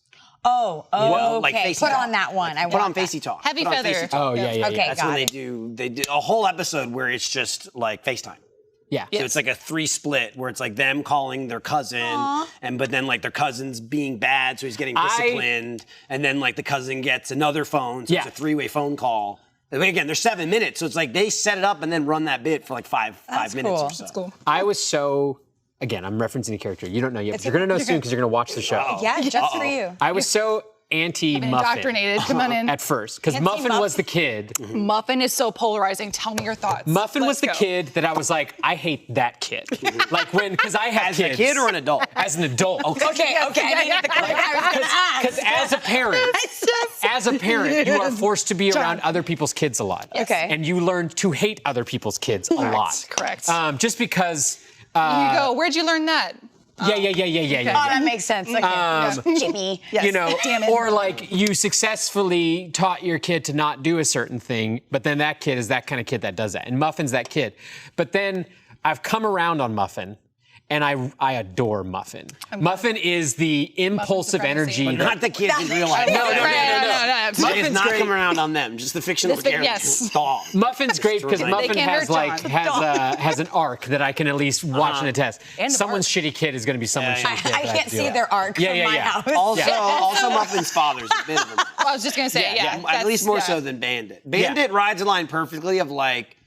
Oh, Well, okay. like Facey Put Talk. on that one. I Put on want that. Facey Talk. Heavy Put on feather. Facey Talk. Oh yeah. Okay, That's got when it. they do a whole episode where it's just like FaceTime. Yeah. So it's like a 3 split where it's like them calling their cousin, but then like their cousin's being bad, so he's getting disciplined, and then like the cousin gets another phone, so Yeah. it's a 3-way phone call. And again, they're 7 minutes, so it's like they set it up and then run that bit for like five minutes cool. or so. That's cool. I was so. Again, I'm referencing a character you don't know yet. But you're gonna know soon because you're gonna watch the show. Yeah, just for you. I was so anti-Muffin Indoctrinated. Come on in. at first because Muffin was the kid. Muffin is so polarizing. Tell me your thoughts. Muffin was Let's the go. kid that I was like, I hate that kid. Like because I had As kids. a kid or an adult? As an adult. Okay, okay. I needed the click. I was gonna ask. Because as a parent, you are forced to be around other people's kids a lot. Okay. And you learn to hate other people's kids a lot. Correct. Just because. you go. Where'd you learn that? Yeah. Oh, that makes sense. Okay. Jimmy. You know, Damn it. or like you successfully taught your kid to not do a certain thing, but then that kid is that kind of kid that does that. And Muffin's that kid. But then I've come around on Muffin. And I adore Muffin. Muffin is the impulsive supremacy. energy. Not the kids in real life. No. It's Muffin's not great. coming around on them. Just the fictional character. yes. Dog. Muffin's great because They Muffin can't has hurt John. has an arc that I can at least watch and attest. And a Someone's shitty kid is going to be someone's Yeah, shitty kid. I that can't to deal see with. their arc from my house. Also, Muffin's father's a bit of a I was just gonna say, yeah. at least more so than Bandit. Bandit rides a line perfectly of like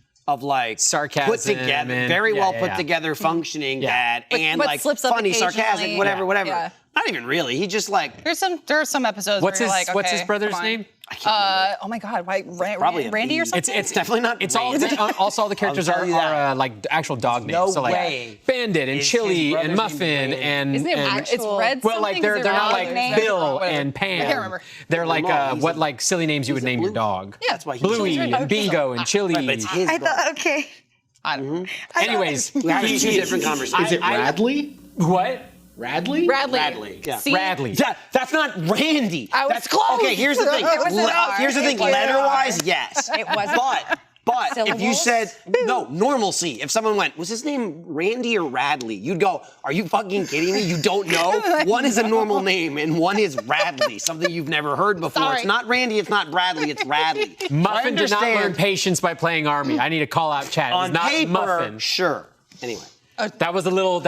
Sarcasm put together, and- very yeah, well yeah, put yeah. together, functioning dad, and but like slips up funny, sarcastic, occasionally. whatever. Yeah. Not even really. He just like There are some episodes What's where his you're like, What's okay, his brother's come on. name? Oh my God, why, Probably a Randy or B. something? It's definitely not. It's all. Randy. Also, all the characters I'll are tell you that. like actual dog names. No so like way Bandit and is his Chili brother's and name Muffin Brandon. and Isn't it and it's Red? well, like they're not like Bill Whatever. and Pam. I can't remember. They're like He's what a- like silly names you would name your Blue. dog. That's why he's Bluey so and Bingo and Chili. Right, but it's his I brother. thought, okay. I don't know. Anyways, We had two different conversations. Is it Radley? what? Radley? Radley. Yeah. See? Radley. Yeah, that's not Randy. I was That's close. Okay, here's the thing. It was an R. Here's the thing. It was an Letter-wise, R. yes. It wasn't. But if you Syllables? said no normalcy, if someone went, was his name Randy or Radley? You'd go, are you fucking kidding me? You don't know. One is a normal name and one is Radley, something you've never heard before. Sorry. It's not Randy. It's not Bradley. It's Radley. Muffin did not understand. learn patience by playing Army. I need to call out chat. It was On not paper, Muffin. sure. Anyway. That was the little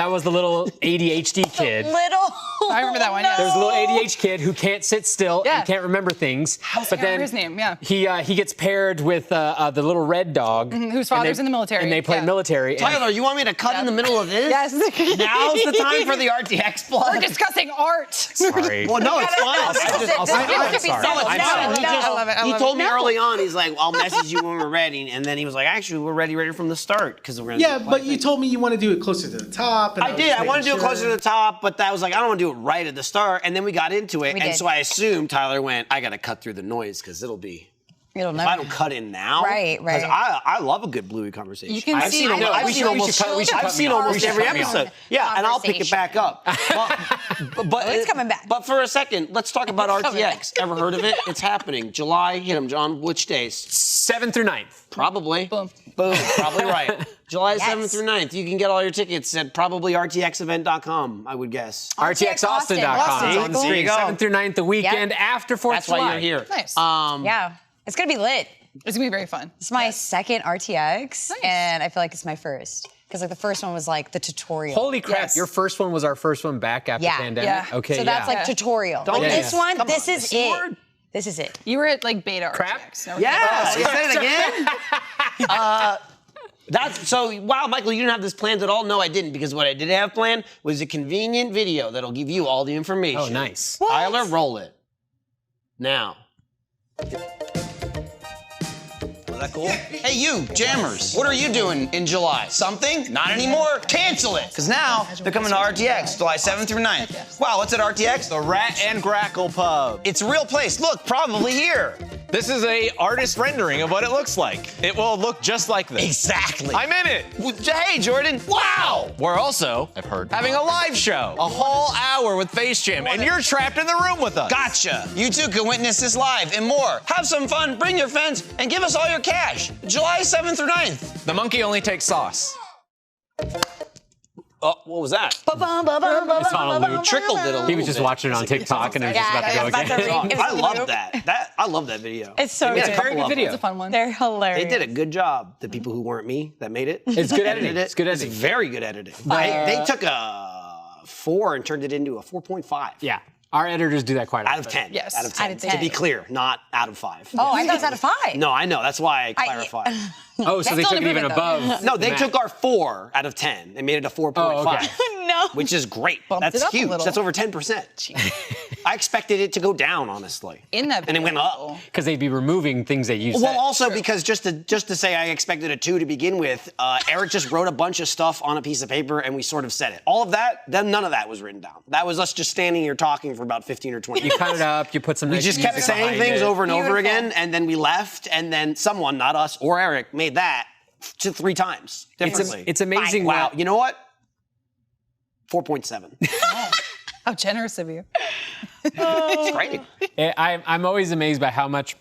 ADHD kid. Little. I remember that one, yeah. There's a little ADHD kid who can't sit still Yeah. and can't remember things. can't remember his name, yeah. He gets paired with the little red dog. Whose father's in the military, And they play yeah. military. and- Tyler, you want me to cut in the middle of this? Yes. Now's the time for the RTX plug. We're discussing art. Sorry. Well, no, it's fine. I'll stop. This I'm is sorry. it. I'm This sorry. should be I'm no, sorry. no, He just- I love it. I he love told it. me early on, he's like, I'll message you when we're ready. And then he was like, actually, we're ready from the start because we're going to Yeah, but you told me you want to do it closer to the top. And I was did. just I wanted to do it making closer to the top, but I was like, I don't want to do it right at the start. And then we got into it. We And did. so I assumed Tyler went, I got to cut through the noise because it'll be. It'll If I don't cut in now, Right. 'cause I love a good Bluey conversation. You can I've see- seen, I know, I've we seen should- almost, we should cut- we should I've cut seen me off. almost We should every cut me off. episode. Yeah, and I'll pick it back up. But it's coming back. But for a second, let's talk about RTX. Ever heard of it? It's happening. July. Hit them, John. Which days? 7th through 9th. Probably. Boom. Boom. Probably right. July Yes. 7th through 9th. You can get all your tickets at probably rtxevent.com, I would guess. RTXaustin.com. Austin. On the There you screen. go. 7th through 9th, the weekend after 4th That's July. why you're here. Nice. Yeah. It's going to be lit. It's gonna be very fun. It's my second RTX, and I feel like it's my first. Because like the first one was like the tutorial. Holy crap, Yes. your first one was our first one back after Yeah. pandemic? Yeah. Okay, So that's yeah. like tutorial. Don't- Like Yeah, this yeah. one, Come this on, is the it. C-word. This is it. You were at like beta Crap? RTX. No, Yeah, you said it again. That's so. Wow, Michael, you didn't have this planned at all. No, I didn't, because what I did have planned was a convenient video that'll give you all the information. Oh, nice. Tyler, roll it. Now. Was that cool? Hey, you, jammers, what are you doing in July? Something? Not anymore? Cancel it! Because now they're coming to RTX, July 7th through 9th. Wow, what's at RTX? The Rat and Grackle Pub. It's a real place. Look, probably here. This is a artist rendering of what it looks like. It will look just like this. Exactly. I'm in it. Hey, Jordan. Wow. We're also, I've heard, having a live show. A whole hour with Face Jam, and you're trapped in the room with us. Gotcha. You too can witness this live and more. Have some fun, bring your friends, and give us all your cash. July 7th through 9th. The monkey only takes sauce. Oh, what was that? It's on a loop. Trickled it a little He was just bit. watching it on TikTok and it was just Yeah, about to I go was about to again. read. It was I a love loop. that. I love that video. It's so They made a good. couple Very good of them. video. It's a fun one. They're hilarious. They did a good job. The people who weren't me that made it. It's good editing. Edited it. It's good editing. It's very good editing. They took a 4 and turned it into a 4.5. Yeah, our editors do that quite Out of often. 10. Yes. Out of 10. Out of To 10. be clear, not out of 5. Oh, I thought it was out of 5. No, I know. That's why I clarified. Oh, so they That's took it all even improvement, above. No, they the took map. our 4 out of 10 and made it a 4.5. Oh, okay. No. Which is great. Bumped That's it up a huge. little. That's over 10%. I expected it to go down, honestly. In that And it went video. up. Because they'd be removing things that you said. Well, also because just to say I expected a 2 to begin with, Eric just wrote a bunch of stuff on a piece of paper and we sort of said it. All of that, then none of that was written down. That was us just standing here talking for about 15 or 20 You minutes. cut it up, you put some We nice just kept music saying behind things it. over and over Beautiful. again, and then we left, and then someone, not us or Eric, made that to 3 times differently. It's amazing. Wow. What, You know what? 4.7. How generous of you. It's great. I'm always amazed by how much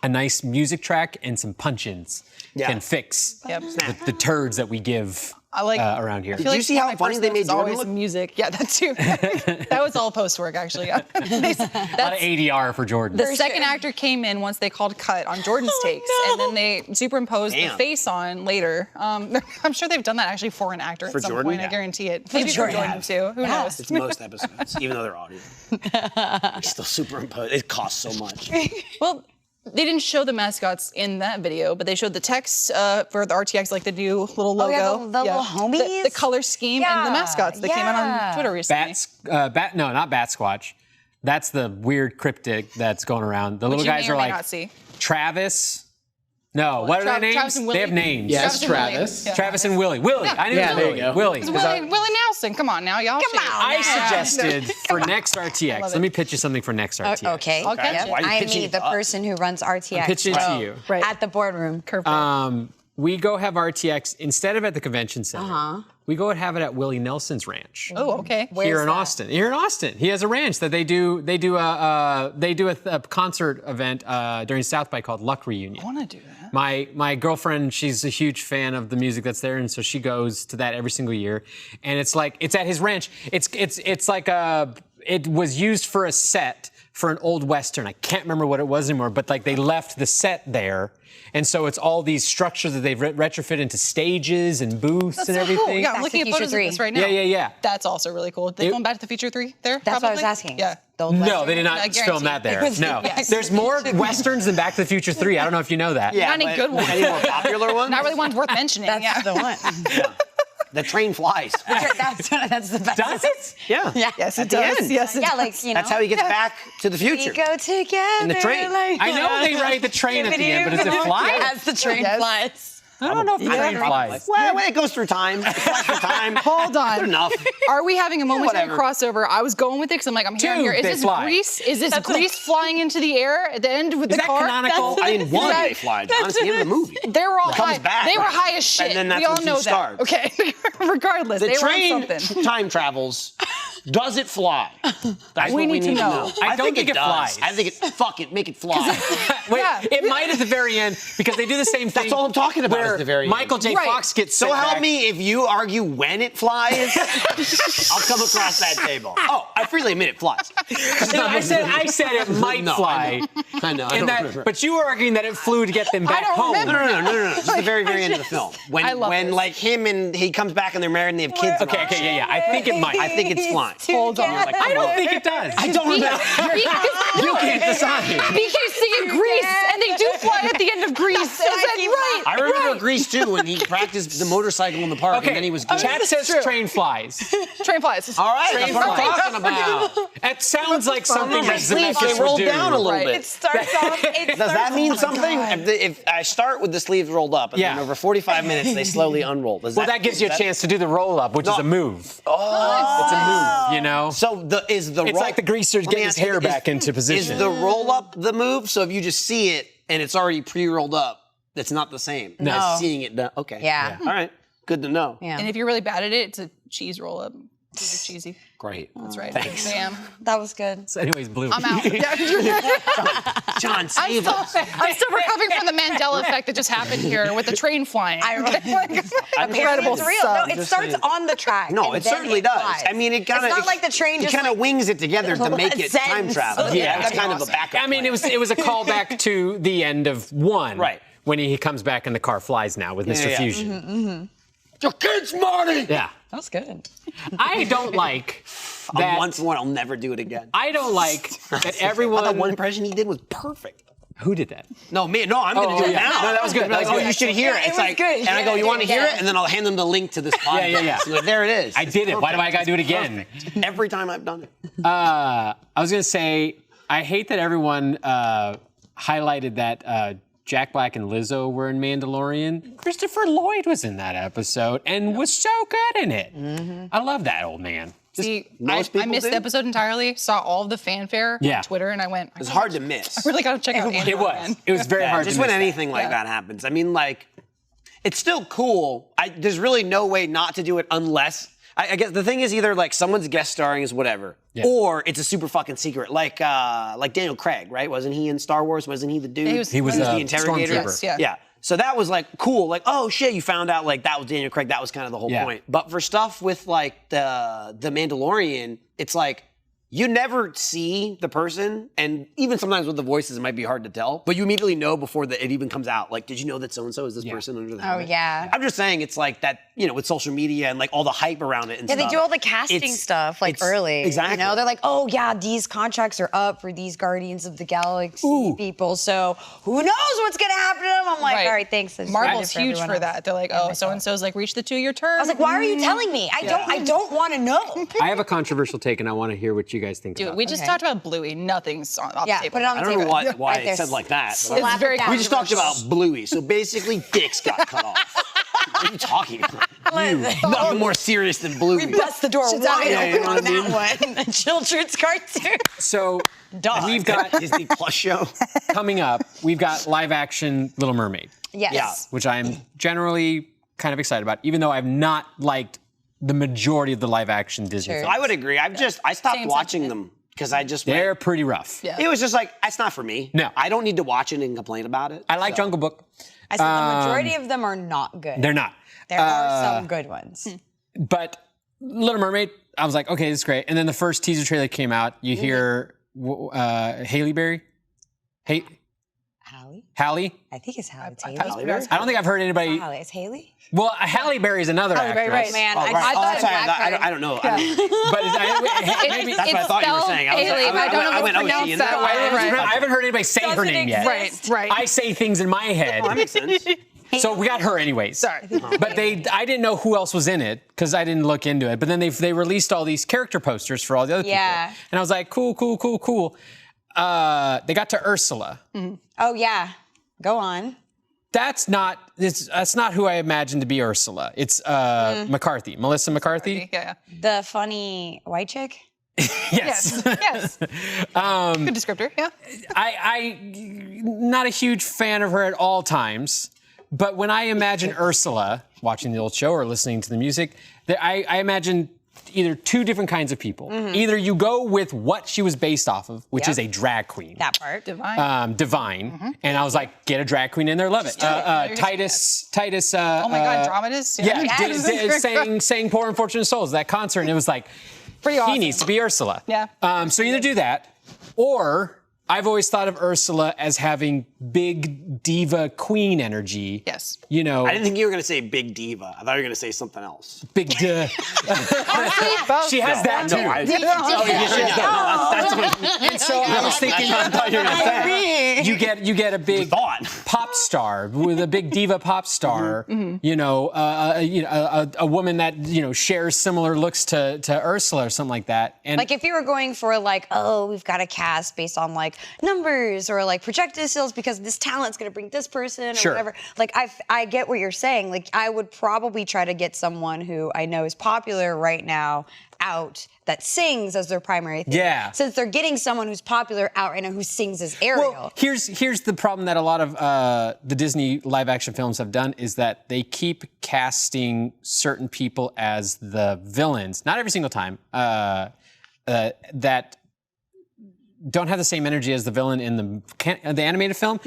a nice music track and some punch-ins can fix Yep. the turds that we give I like around here. Did you see how funny they made Jordan always look? music. Yeah, that too. That was all post work, actually. Yeah. A lot of ADR for Jordan. The second actor came in once they called cut on Jordan's takes, and then they superimposed the Damn. face on later. I'm sure they've done that actually for an actor For at some Jordan? point. Yeah. I guarantee it. Maybe for Jordan. Jordan too. Who knows? It's most episodes, even though they're audio. It's still superimposed. It costs so much. Well, they didn't show the mascots in that video, but they showed the text for the RTX, like the new little logo. yeah, the little homies? The color scheme and the mascots that came out on Twitter recently. No, not Bat Squatch. That's the weird cryptic that's going around. The little you guys may or are may like not see. Travis. No, what are their names? Travis and Willie. They have names. Yes, and Willie. Travis. Yeah. Travis and Willie. Willie. I knew Yeah, it was there Willie. you go. Willie. It's 'Cause Willie Nelson. Come on now, y'all. Come on. I Yeah. suggested for next RTX. Let me pitch you something for next RTX. Okay. I'll catch it. Why are you I pitching need it the to us? person who runs RTX. Pitch it to you. Right. At the boardroom. We go have RTX instead of at the convention center. We go and have it at Willie Nelson's ranch. Oh, okay. Here in that? Austin. Here in Austin. He has a ranch that they do a concert event during South by called Luck Reunion. I want to do that. My girlfriend, she's a huge fan of the music that's there, and so she goes to that every single year. And it's at his ranch. It's like it was used for a set for an old Western. I can't remember what it was anymore, but like they left the set there. And so it's all these structures that they've retrofit into stages and booths That's and so everything. cool. Yeah, I'm Back looking to at photos Future of this 3. right now. Yeah. That's also really cool. They going back to the Future 3 there? That's what I was probably? asking. Yeah. The old No, Western. they did I not guarantee film that it there. was- No. yes. There's more Westerns than Back to the Future 3. I don't know if you know that. Yeah, Not any but good ones. Any more popular ones? Not really ones worth mentioning. That's yeah. the one. The train flies. That's the best. Does it? Yeah. Yeah. Yes, At it the does. end. Yes, it Yeah, does. like, you know. That's how he gets back to the future. We go together. In the train. like- I know they ride the train at the end, but does it fly? As the train Yes. flies. I don't know if the train flies. Well, it goes through time. It flies through time. Hold on. Good enough. Are we having a momentary Whatever. crossover? I was going with it because I'm like, I'm here. Two, Is they this fly. Grease? Is this Grease flying into the air at the end with Is the that car? canonical? I mean, one that- they fly, John. It's the end of the movie. They were all Comes high. back. They were high as shit. And then that's we all when know she that. starts. Okay. Regardless, The they were on train something. time travels. Does it fly? That's We what need to know. I don't think it does. flies. I think it. Fuck it. Make it fly. Wait, Yeah. it might at the very end because they do the same thing. That's all I'm talking about. Where Is the very Michael end. J. Right. Fox gets So sent help back. me if you argue when it flies, I'll come across that table. Oh, I freely admit it flies. No, I said it might No, fly. I know. I And don't that, remember. but you were arguing that it flew to get them back don't home. remember. No. Just the very, very end of the film. I love When this. like him and he comes back and they're married and they have kids. and all that. Yeah. I think it might. I think it's flying. Hold on. Like, I don't think it does. I don't remember. You can't decide. BK's singing Grease, and they do fly at the end of Grease. Is that right? I remember Grease too when he practiced the motorcycle in the park and then he was good. Chat says train flies. Train flies. All right, that's Train what I'm flies. talking about. That sounds like something that Sleeves, Zemeckis they would roll do. down a little Right. bit. It starts off. Does that mean something? If I start with the sleeves rolled up, and then Yeah. over 45 minutes they slowly unroll. Well, that gives you a chance to do the roll up, which is No. a move. Oh, it's a move, you know. So It's roll, like the greaser Let me getting his ask you, hair back into position. Is the roll up the move? So if you just see it and it's already pre-rolled up, that's not the same as seeing it done. Okay. Yeah. All right. Good to know. Yeah. And if you're really bad at it, it's a cheese roll up. It's cheesy. Great. That's right. Thanks. Bam. That was good. So anyways, Blue. I'm out. John, I'm save still, us. I'm still recovering from the Mandela effect that just happened here with the train flying. Incredible It's real. stuff. No, it starts on the track. No, and it then certainly does. flies. I mean, it kind of. It's not like the train just kind of like, wings it together to make it time ascends. travel. Yeah, it's that'd kind be of a awesome. backup. I mean, plan. it was a callback to the end of one. Right. When he comes back and the car flies now with Mr. yeah. Fusion. Your kid's Marty. Yeah. That was good. I don't like that. Once in a while, I'll never do it again. I don't like that That everyone. one impression he did was perfect. Who did that? No, me. No, I'm going to do it yeah. now. No, that was good. That was Oh, good. you should hear it. Yeah, it It's was like, good. and I go, Yeah, you want to hear yeah. it? And then I'll hand them the link to this podcast. yeah. So there it is. I did it. Why do I gotta do it again? Every time I've done it. I was gonna say I hate that everyone highlighted that Jack Black and Lizzo were in Mandalorian. Christopher Lloyd was in that episode and was so good in it. I love that old man. See, most I people missed do. the episode entirely, saw all of the fanfare Yeah. on Twitter, and I went, It's hard to miss. I really got to check out It Andor was. again. It was very hard Just to when miss that. anything like that happens. I mean, like, it's still cool. There's really no way not to do it unless. I guess the thing is either like someone's guest starring as whatever, or it's a super fucking secret, like Daniel Craig, right? Wasn't he in Star Wars? Wasn't he the dude? He was the a interrogator. stormtrooper. Yes, yeah. So that was like cool. Like, oh shit, you found out like that was Daniel Craig. That was kind of the whole point. But for stuff with like the Mandalorian, it's like you never see the person, and even sometimes with the voices, it might be hard to tell. But you immediately know before it even comes out. Like, did you know that so and so is this person under the helmet? Oh yeah. I'm just saying it's like that, with social media and like all the hype around it and Yeah, stuff. they do all the casting stuff like early. Exactly. They're like, oh yeah, these contracts are up for these Guardians of the Galaxy people. So who knows what's gonna happen to them? I'm like, all right, thanks. Marvel's huge for that. They're like, oh, so and so's like reached the 2-year term. I was like, why are you telling me? I don't want to know. I have a controversial take, and I want to hear what you guys think about We it. just talked about Bluey. Nothing's off the table. Put it on the I don't table. know why Right it there. said like that. but Slap It's very it down. we just talked about Bluey. So basically, dicks got cut off. What are you talking about? Nothing more serious than Bluey. Bust the door wide you know open what I on that one. A children's cartoon. So we've got Disney Plus show. coming up. We've got live action Little Mermaid, Yes. which I'm generally kind of excited about, even though I've not liked the majority of the live action Disney Sure. films. I would agree. I stopped Same watching sentiment. them because I just They're pretty rough. Yeah. It was just like it's not for me. No. I don't need to watch it and complain about it. I like Jungle Book. I said the majority of them are not good. They're not. There are some good ones. But Little Mermaid, I was like, okay, this is great. And then the first teaser trailer came out. You hear Halle Berry? Halle? I think it's Halle. It's Haley. I don't think I've heard anybody. Halle. It's Haley? Well, Halle Berry is another actress. right. Man, Oh, I right. just Oh, thought sorry. Blackberry. I don't know. But maybe That's what I thought you were saying. I was Haley, like, but I don't know I if went it's OC pronounced in that that way. way. I haven't heard anybody say her Doesn't name yet. exist. Right. I say things in my head. That makes sense. So we got her anyways. Sorry. But I didn't know who else was in it because I didn't look into it. But then they released all these character posters for all the other Yeah. people. And I was like, cool. They got to Ursula. Oh, yeah. Go on. That's not who I imagined to be Ursula. It's McCarthy, Melissa McCarthy. Yeah. The funny white chick? Yes. Yes. Good descriptor. Yeah. I not a huge fan of her at all times, but when I imagine Ursula watching the old show or listening to the music, I imagine either two different kinds of people. Either you go with what she was based off of, which is a drag queen. That part. Divine. And I was like, get a drag queen in there, love it. Titus. Oh my God, dramatist. Yeah, sang Poor Unfortunate Souls, that concert, and it was like, Pretty awesome. he needs to be Ursula. Yeah. So either do that, or I've always thought of Ursula as having big diva queen energy. Yes. You know, I didn't think you were going to say big diva. I thought you were going to say something else. big duh. She has that too. That's what And so I was thinking, I thought you were going to say. you get a big pop star with a big diva pop star. You know, a woman that shares similar looks to Ursula or something like that. And Like if you were going for like, oh, we've got a cast based on like numbers or like projected sales because this talent's gonna bring this person or Sure. whatever. Like I get what you're saying. Like I would probably try to get someone who I know is popular right now out that sings as their primary thing. Yeah. Since they're getting someone who's popular out right now who sings as Ariel. Well, here's the problem that a lot of the Disney live action films have done is that they keep casting certain people as the villains, not every single time, that don't have the same energy as the villain in the animated film.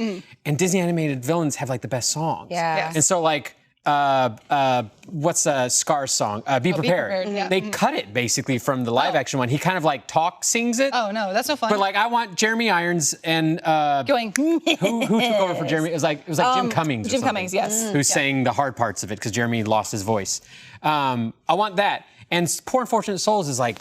And Disney animated villains have like the best songs. Yeah. Yes. And so like, what's Scar's song? Be Prepared. Prepared, yeah. They cut it basically from the live action one. He kind of like sings it. Oh no, that's so fun. But like, I want Jeremy Irons and going. who took over for Jeremy? It was like Jim Cummings. or Jim something, Cummings, yes. Who sang the hard parts of it because Jeremy lost his voice. I want that. And Poor Unfortunate Souls is like,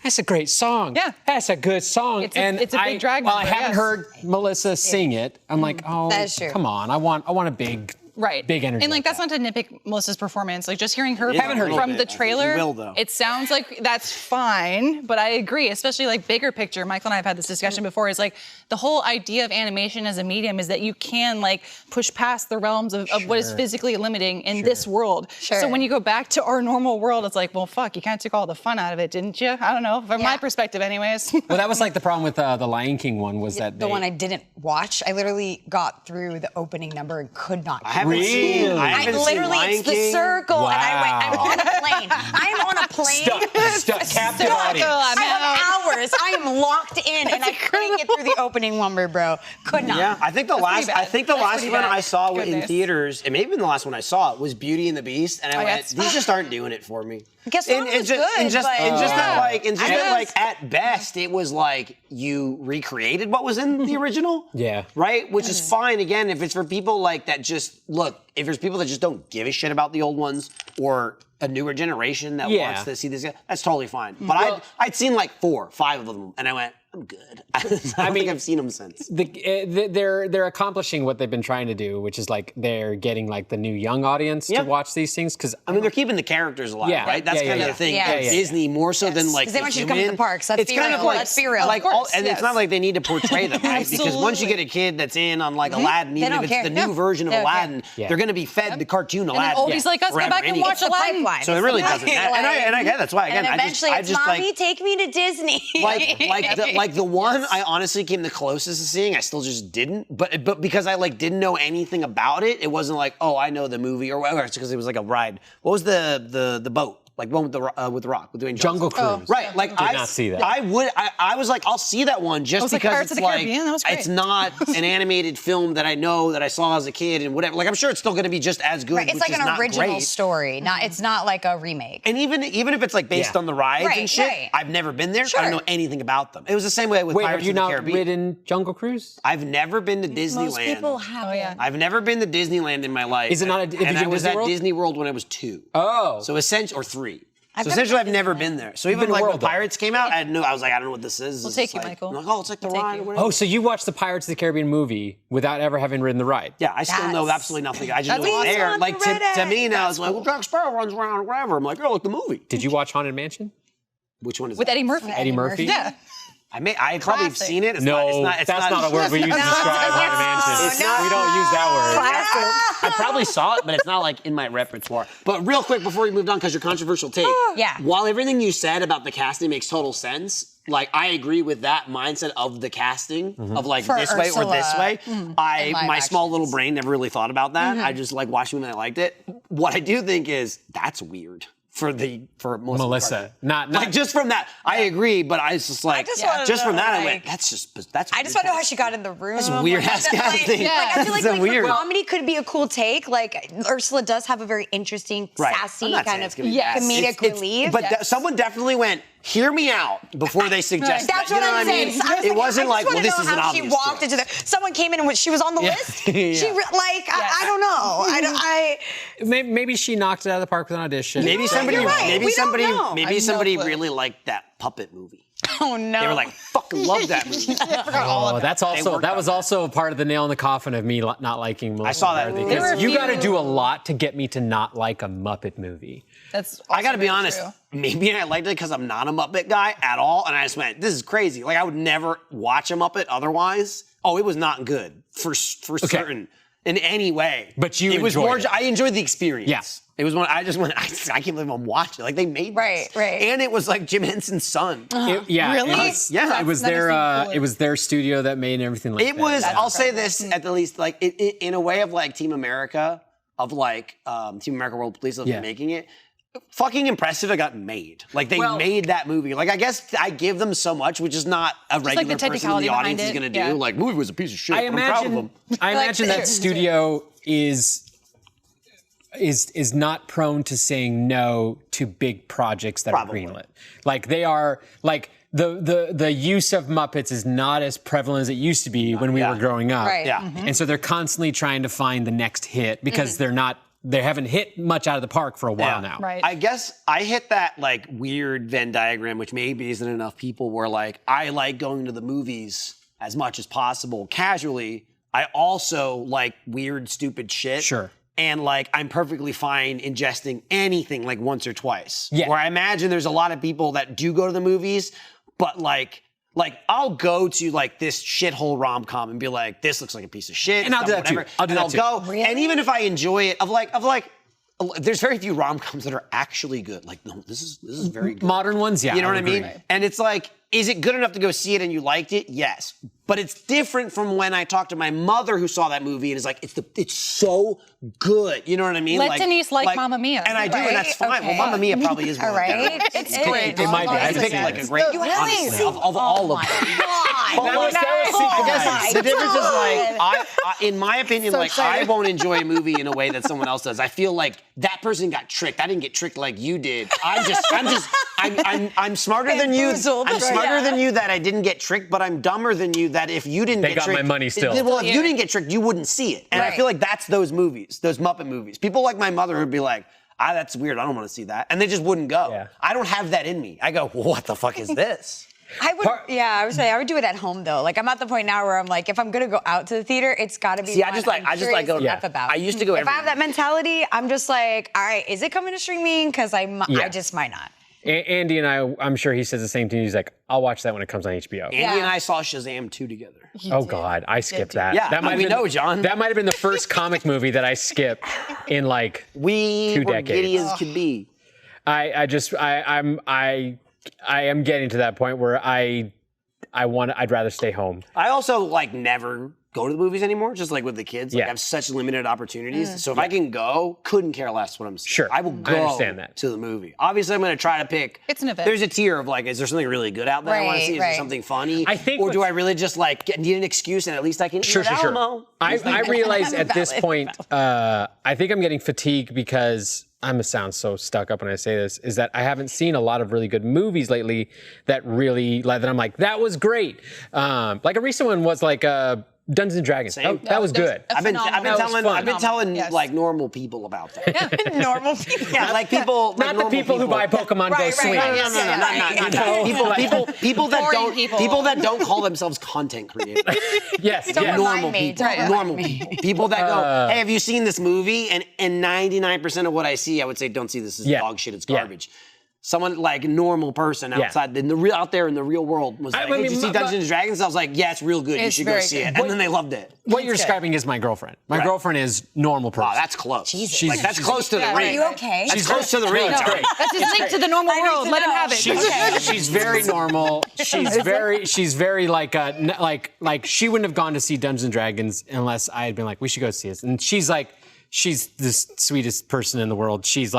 that's a great song. Yeah. That's a good song. It's a big drag Well, I number, haven't yes. heard Melissa sing it. I'm like, oh, That is true. come on. I want a big. Right. Big energy And like like that's not to nitpick Melissa's performance. Like just hearing her Haven't heard from it. the I think you trailer, will, though. it sounds like that's fine. But I agree, especially like bigger picture. Michael and I have had this discussion before. Is like the whole idea of animation as a medium is that you can like push past the realms of what is physically limiting in this world. Sure. So when you go back to our normal world, it's like, well, fuck, you kind of took all the fun out of it, didn't you? I don't know. From my perspective, anyways. Well, that was like the problem with the Lion King one was that the one I didn't watch. I literally got through the opening number and could not. I haven't haven't seen. I haven't seen literally, Lion it's the King. circle, and I went. I'm Wow. on a plane. I'm on a plane. Stuck. Captive audience. I have hours. I am locked in, and I couldn't get through the opening number, bro. Could not. Yeah, I think the last pretty one bad. I saw in Goodness. theaters, and maybe even the last one I saw, was Beauty and the Beast, and I went, yes. these just aren't doing it for me. Guess what? It was good, and just but- that, like, at best, it was like you recreated what was in the original. Yeah. Right? Which is fine, again, if it's for people like that just, look, if there's people that just don't give a shit about the old ones, or a newer generation that Yeah. wants to see this, that's totally fine. But I'd seen like 4 or 5 of them, and I went, I'm good. I don't think I've seen them since. They're accomplishing what they've been trying to do, which is like they're getting like the new young audience Yeah. to watch these things because I mean, they're keeping the characters alive, Yeah. right? That's Yeah, kind yeah, of the thing. yeah. at Yeah, yeah, Disney more so than like 'Cause they the want you to come to human. the parks. Let's it's be kind real. of like, Let's be real. Like Of all, course, and it's not like they need to portray them, right? Because once you get a kid that's in on like Aladdin, even don't if it's care. the new No. version of They don't care. Aladdin, Yeah. they're going to be fed the cartoon And then Aladdin. oldies like us go forever back and anyway. watch It's the Aladdin. pipeline. So it It's really the doesn't pipeline. matter. And I get that's why again And I eventually, just it's like mommy, take me to Disney. like the one I honestly came the closest to seeing, I still just didn't. But because I like didn't know anything about it, it wasn't like, oh, I know the movie or whatever. It's because it was like a ride. What was the boat? Like one with the Rock with Dwayne Johnson. Jungle Cruise. Right, like Did not see that. I was like, I'll see that one just was like because Pirates it's of the like Caribbean? That was great. it's not an animated film that I know that I saw as a kid and whatever. Like I'm sure it's still going to be just as good. Right, it's which like is an not original great. story. It's not like a remake. And even if it's like based Yeah. on the rides Right, and shit, right. I've never been there. I Sure. don't know anything about them. It was the same way with Wait, Pirates have you of the not Caribbean. ridden Jungle Cruise? I've never been to Disneyland. Most people have. yeah. I've never been to Disneyland in my life. Is it not a- have you and been I was Disney at World? Disney World when I was 2. Oh. So essentially, or 3. So never essentially, I've been to never Disneyland. been there. So You've even been to like when World, though. Pirates came out, I was like, I don't know what this is. We'll It's take you, like, Michael. I'm like, oh, it's like the We'll take ride you. or whatever. Oh, so you watched the Pirates of the Caribbean movie without ever having ridden the ride? Yeah, I still know That's- absolutely nothing. I just That's know it's awesome. there. On Like the to Reddit. me now, it's like, well, Jack Sparrow runs around or whatever. I'm like, oh, like the movie. Did you watch Haunted Mansion? Which one is With that? Eddie Murphy. Eddie Murphy? Yeah. I probably have Classic. seen it. It's No, not, it's that's not a word we use to describe Haunted Mansion. It's not- We don't use that word. I probably saw it, but it's not like in my repertoire. But real quick before we moved on, because your controversial take. Yeah. While everything you said about the casting makes total sense, like I agree with that mindset of the casting of like For this way or this Ursula, way. in live My small actions. little brain never really thought about that. I just like watched it and I liked it. What I do think is that's weird for Melissa, McCarthy. not Like just from that, I agree, but I was just like, just wanna just from know, that, I like- went, that's I just want to know how she got in the room. That's a weird ass casting. Like, I feel like, That's so for weird. comedy could be a cool take. Like Ursula does have a very interesting, Right. sassy I'm not kind saying of it's gonna be bad. comedic relief. But someone definitely went, hear me out before they suggested That's that. You what know I'm what I mean? saying. So I was It wasn't I like, just well, wanna this know is an how obvious she walked choice. into the. Someone came in and she was on the list. Yeah. She I don't know. I Maybe she knocked it out of the park with an audition. Maybe somebody, You're right. maybe We don't somebody, know. maybe I have no somebody clue. really liked that puppet movie. oh no. They were like, fucking love that movie. Oh, that's also worked that on was that. also a part of the nail in the coffin of me not liking Melissa saw that. McCarthy, There because were a you few- got to do a lot to get me to not like a Muppet movie. That's. I gotta also be very honest. true. Maybe I liked it because I'm not a Muppet guy at all, and I just went, "This is crazy." Like I would never watch a Muppet otherwise. Oh, it was not good for certain in any way. But you it was enjoyed more. it. I enjoyed the experience. Yeah. It was one. I just went. I can't believe I'm watching. Like they made Right, this. right. And it was like Jim Henson's son. Yeah, Really? It was, Yeah. it was That their never seemed it was their studio that made everything like It that. was. I'll say this at the least, like in a way of like Team America, of like Team America World Police of Yeah. making it. Fucking impressive. It got made. Like they Well- made that movie. Like I guess I give them so much, which is not a regular the person in technicality the audience behind is it, gonna do. yeah. Like movie was a piece of shit. I but I'm proud of imagine them. I imagine that Like, studio is not prone to saying no to big projects that Probably. are greenlit. Like they are like the use of Muppets is not as prevalent as it used to be when we yeah. were growing up. Right. Yeah. And so they're constantly trying to find the next hit because they haven't hit much out of the park for a while now. Right. I guess I hit that like weird Venn diagram, which maybe isn't enough people where like I like going to the movies as much as possible casually. I also like weird, stupid shit. Sure. And like I'm perfectly fine ingesting anything like once or twice. Yeah. Where I imagine there's a lot of people that do go to the movies, but like I'll go to like this shithole rom-com and be like, this looks like a piece of shit. And I'll do stuff, that too. whatever. I'll do and that too. I'll go. And even if I enjoy it, of like there's very few rom-coms that are actually good. Like, no, this is very good. Modern ones, yeah. You know I what I would mean? agree. And it's like, is it good enough to go see it and you liked it? Yes. But it's different from when I talked to my mother who saw that movie and is like, it's so good. You know what I mean? Let Denise like Mamma Mia. And I do, Right? and that's fine. Okay. Well, Mamma Mia probably is one All of them. right. It's great. It might be. I I picked think like a great, You haven't honestly, seen- of all of them. That was Oh Because my the difference is like, God. in my opinion, So I excited. won't enjoy a movie in a way that someone else does. I feel like that person got tricked. I didn't get tricked like you did. I'm smarter than you. Bamboozled. I'm smarter Yeah. than you that I didn't get tricked, but I'm dumber than you that if you didn't They get got tricked. my money still. Well, if you didn't get tricked, you wouldn't see it. And I Right. feel like that's those movies, those Muppet movies. People like my mother would be like, that's weird. I don't want to see that. And they just wouldn't go. Yeah. I don't have that in me. I go, what the fuck is this? I would say I would do it at home though. Like I'm at the point now where I'm like, if I'm gonna go out to the theater, it's got to be. See, I one just like I'm going curious to enough about. I used to go If every I have that mentality, I'm just like, all right, is it coming to streaming? Because I just might not. Andy and I'm sure he says the same thing. He's like, I'll watch that when it comes on HBO. Andy and I saw Shazam 2 together. Oh God, I skipped that. Yeah, that might have we been, know, John. That might have been the first comic movie that I skipped in like We 2 were decades. giddy as could be. I am getting to that point where I'd rather stay home. I also like never go to the movies anymore, just like with the kids. Like, Yeah. I have such limited opportunities. So if I can go, couldn't care less what I'm saying. Sure. I will go I understand that. to the movie. Obviously, I'm going to try to pick. It's an event. There's a tier of like, is there something really good out there I want to see? Is there Right. something funny? I think or do what's- I really just like need an excuse and at least I can Sure, eat at sure, sure. Alamo? I realize at this Valid. point, I think I'm getting fatigued because I'm gonna sound so stuck up when I say this, is that I haven't seen a lot of really good movies lately that I'm like, that was great. Like a recent one was like Dungeons and Dragons. Same. That was good. I've been telling Yes. like normal people about that. Normal people. Yeah, like people. Not the people who buy Pokemon Go Right, Swing. right. No, Yes, not yeah. people that Boring don't people. that don't call themselves content creators. Yes, Don't yes. remind Normal me. people. Don't Normal remind me. people. People that go, hey, have you seen this movie? And 99% of what I see, I would say, don't see this. This is Yeah. dog shit. It's Yeah. garbage. Someone like a normal person outside out there in the real world was like, I mean, did you see Dungeons and Dragons? I was like, yeah, it's real good. You It's should go very see good. it. And then they loved it. What you're describing is my girlfriend. My girlfriend is normal person. Wow, that's close. Jesus. Like, that's close to the Yeah, ring. Are you okay? That's close to the ring. It's great. That's his link to the normal need world. to Let him know. have it. She's very normal. She's very like she wouldn't have gone to see Dungeons and Dragons unless I had been like, we should go see it. And she's the sweetest person in the world. She's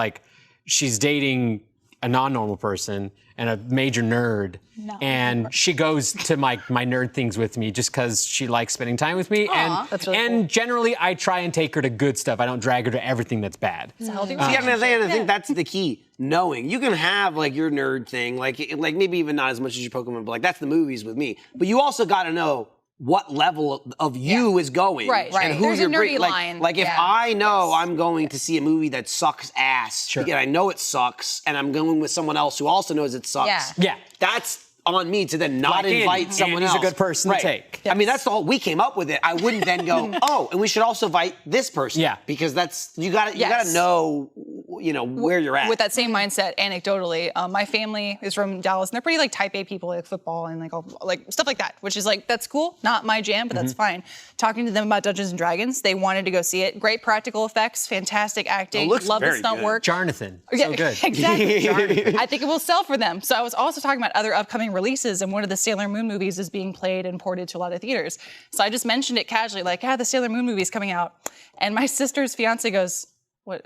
dating a non-normal person and a major nerd. And she goes to my nerd things with me just because she likes spending time with me. That's really and generally I try and take her to good stuff. I don't drag her to everything that's bad. It's a healthy See, I think that's the key. Knowing you can have like your nerd thing, like maybe even not as much as your Pokemon, but like that's the movies with me. But you also got to know what level of you is going, Right, right. And who There's a you're nerdy like, line. Like if Yeah. I know I'm going to see a movie that sucks ass, Sure. and I know it sucks, and I'm going with someone else who also knows it sucks. Yeah. That's on me to then not Like Andy. invite someone Andy's else. a good person to Right. take. I mean, that's the whole. We came up with it. I wouldn't then go, oh, and we should also invite this person. Yeah. Because that's you got to Yes. know, where you're at. With that same mindset, anecdotally, my family is from Dallas, and they're pretty like type A people, like football and like stuff like that, which is like that's cool, not my jam, but that's fine. Talking to them about Dungeons and Dragons, they wanted to go see it. Great practical effects, fantastic acting, looks love the very stunt good. work. Jonathan, Yeah, so good. Exactly. I think it will sell for them. So I was also talking about other upcoming releases, and one of the Sailor Moon movies is being played and ported to a lot of theaters. So I just mentioned it casually, like, the Sailor Moon movie is coming out. And my sister's fiance goes, what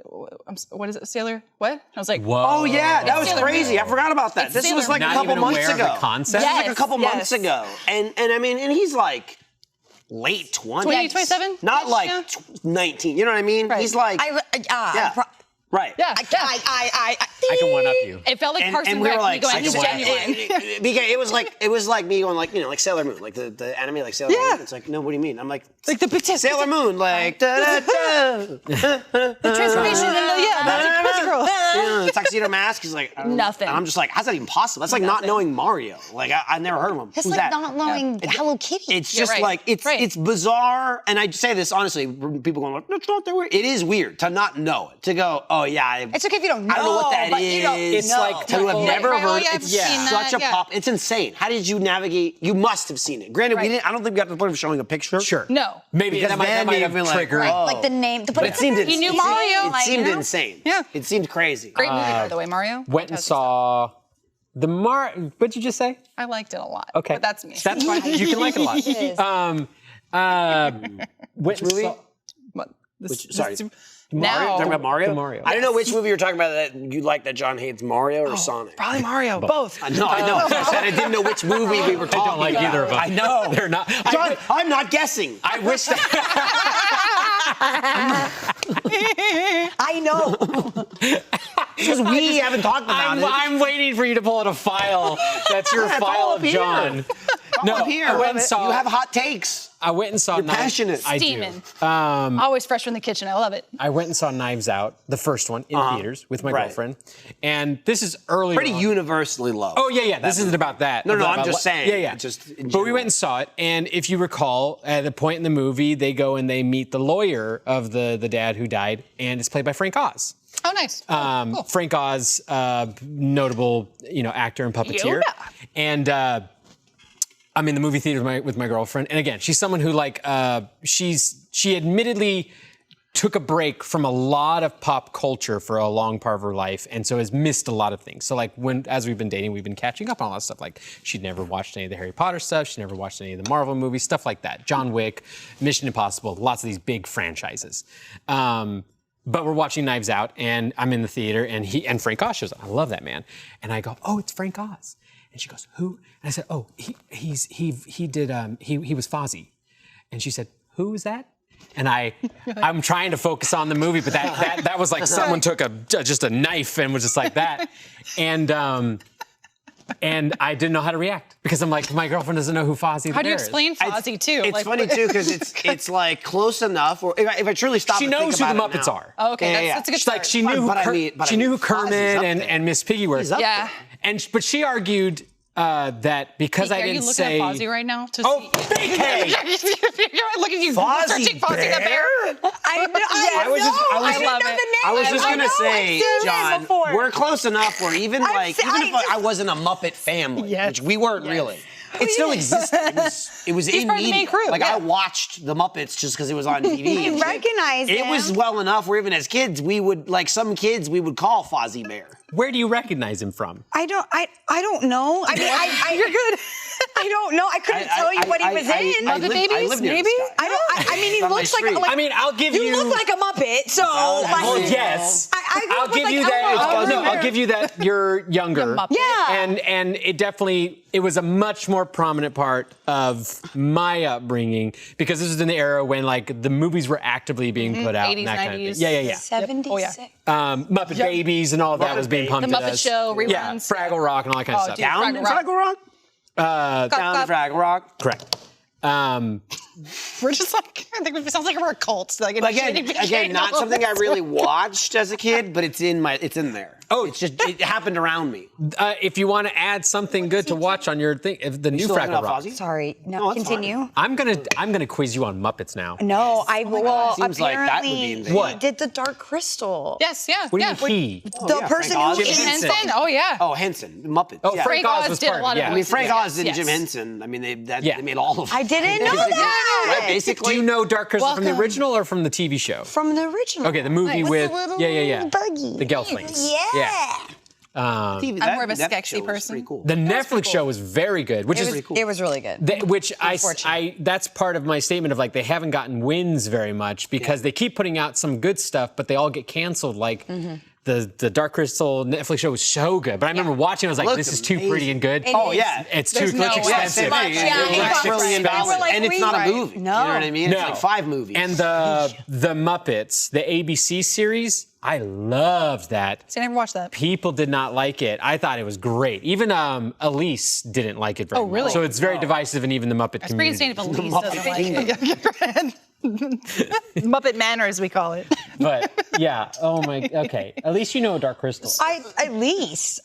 is it, Sailor? What? I was like, Whoa. Oh yeah, that was Sailor crazy. Moon. I forgot about that. It's This was Sailor like Moon. a Not couple even months aware of ago. the concept? This was like a Yes, couple yes. months ago, and I mean, and he's like late 20s, 20, 27? not like Yeah. 19. You know what I mean? Right. He's like, right. Yeah. I can one up you. It felt like Parks and we Rec, were me like, going, he's because genuine. it was like me going like, like Sailor Moon, like the anime, like Sailor Moon. It's like, no, what do you mean? I'm like Like the Sailor Moon, like da da da. The transformation and the Magic Girl. The tuxedo mask. He's like Nothing. And I'm just like, how's that even possible? That's like not knowing Mario. Like I never heard of him. That's Who's like that? not knowing Hello Kitty. It's just right. like it's Right. it's bizarre, and I say this honestly. People going like, "That's not that weird." It is weird to not know it. To go, oh Oh yeah. It's okay if you don't know. I don't know what that but you don't is. It's know. like To have never Right, oh, heard, yeah, I've it's seen that, such a yeah. pop. It's insane. How did you navigate? You must have seen it. Granted, we Right. didn't. I don't think we got to the point of showing a picture. Sure. No. Maybe Because that might then have you'd be like, triggered. oh. Like the name. But It seemed He knew insane. Mario, It like, seemed you know? insane. Yeah. It seemed crazy. Great movie, by the way, Mario. Went and Fantastic. saw the What'd you just say? I liked it a lot. Okay. But that's me. That's fine. You can like it a lot. Yes. Went and movie? saw- What? Sorry. Now. Talking about Mario? The Mario. I don't know which movie you're talking about that you like that John hates, Mario or Sonic. Probably Mario. Both. I know. I said I didn't know which movie we were I talking don't like about. either of them. I know. They're not. John, I'm not guessing. I wish that. I know. Because we haven't talked about it. I'm waiting for you to pull out a file. That's your Yeah, it's file all of up here. John. No, Up here. I went and saw. You have hot takes. I went and saw. You're passionate. I do. Steaming. Always fresh from the kitchen. I love it. I went and saw Knives Out, the first one, in theaters with my Right. girlfriend, and this is early. Pretty universally low. Oh yeah. This isn't about that. No, About I'm just saying. Yeah. Just in But we general. went and saw it, and if you recall, at the point in the movie, they go and they meet the lawyer of the dad who died, and it's played by Frank Oz. Oh, nice. Cool. Frank Oz, notable, actor and puppeteer, Yoda. and I'm in the movie theater with my girlfriend, and again, she's someone who she admittedly took a break from a lot of pop culture for a long part of her life, and so has missed a lot of things. So as we've been dating, we've been catching up on a lot of stuff. Like she'd never watched any of the Harry Potter stuff, she'd never watched any of the Marvel movies, stuff like that. John Wick, Mission Impossible, lots of these big franchises. But we're watching Knives Out, and I'm in the theater, and Frank Oz shows up. I love that man, and I go, "Oh, it's Frank Oz," and she goes, "Who?" And I said, "Oh, he was Fozzie," and she said, "Who is that?" And I'm trying to focus on the movie, but that was like someone took just a knife and was just like that, and I didn't know how to react because I'm like, my girlfriend doesn't know who Fozzie the How do you Bear is. explain Fozzie too? It's funny too because it's like close enough. Or if I truly stop, She and think knows who the about it Muppets now. are. Oh, okay, Yeah, that's a good She's start. like she knew But I who mean, she knew who Fozzie's Kermit up and, there. and Miss Piggy were. He's up Yeah. there. But she argued that because Are I didn't you looking say. at Fozzie right now? To Oh, see? big K! Look at you Fozzie searching Fozzie the Bear. I know. I was just- I was- didn't love know it. the name. I was just I gonna know, say, I've seen it John, before. we're close enough where even I've seen- if I wasn't a Muppet family, Yes. which we weren't really. It still existed. It was He's in part of the media. main crew, Like yeah. I watched the Muppets just because it was on TV. You recognize It him. was well enough where even as kids, we would some kids we would call Fozzie Bear. Where do you recognize him from? I don't know. I mean, you're good. I don't know. I couldn't tell you what he was in. Muppet Babies, lived near maybe? this guy. I mean, he On my looks like street. I mean, I'll give you. you look like a Muppet. So Well, like, yes. I grew I'll up with, give like, you that. Elmo. No, I'll give you that. You're younger. Muppet. Yeah. And it was a much more prominent part of my upbringing because this was in the era when like the movies were actively being put out 80s, and that kind of 90s. thing. Yeah. 76. Oh, yeah. Muppet Babies and all of that Muppet was being Babies. pumped The at Muppet us. Show Yeah, reruns. Fraggle Rock and all that kind of Oh, stuff. dude. Down in Fraggle Rock. Fraggle Rock? Down in Fraggle Rock? Correct. We're just like, I think it sounds like we're a cult. Like it's Again, not something I really watched as a kid, but it's in there. Oh. It's just it happened around me. If you want to add something good to watch on your thing, the new Still looking Fraggle up Rock. Fozzie? Sorry. No, No, it's continue. I'm gonna quiz you on Muppets now. No, I well Seems like that would be apparently in he there. did the Dark Crystal. Yes, yeah. What do yeah. you mean he? The yeah, person Frank Oz. who Jim is Henson. Henson? Oh, yeah. Oh, Henson, Muppets. Oh, yeah. Frank Oz was did a part lot of it. of Yeah. I mean, Frank Oz did Yes. Jim Henson. I mean, they Yeah. made all of them. I didn't know that. Right, basically. Do you know Dark Crystal from the Welcome. original or from the TV show? From the original. Okay, the movie With with the little yeah. buggy. The Gelflings. Yeah. TV, I'm more of a Netflix sketchy show was person. Pretty cool. The Netflix show was very good, which is It was really good. which I Unfortunate. that's part of my statement of like they haven't gotten wins very much because they keep putting out some good stuff, but they all get canceled. Like the Dark Crystal Netflix show was so good, but I remember watching. I was like, Looked this is too amazing. pretty and good. It Oh is. yeah, It's There's too no way. expensive. Yeah, it Like cost $1 trillion, They were like and it's not a rewrite. movie. No. You know what I mean? No. It's like 5 movies. And the Muppets, the ABC series, I loved that. See, I never watched that. People did not like it. I thought it was great. Even Elise didn't like it very Oh, really? much. So it's very divisive, and even the Muppet It's pretty community. insane if Elise Muppet doesn't like it. Muppet manners, we call it. But yeah, oh my, okay. At least you know Dark Crystal. At least.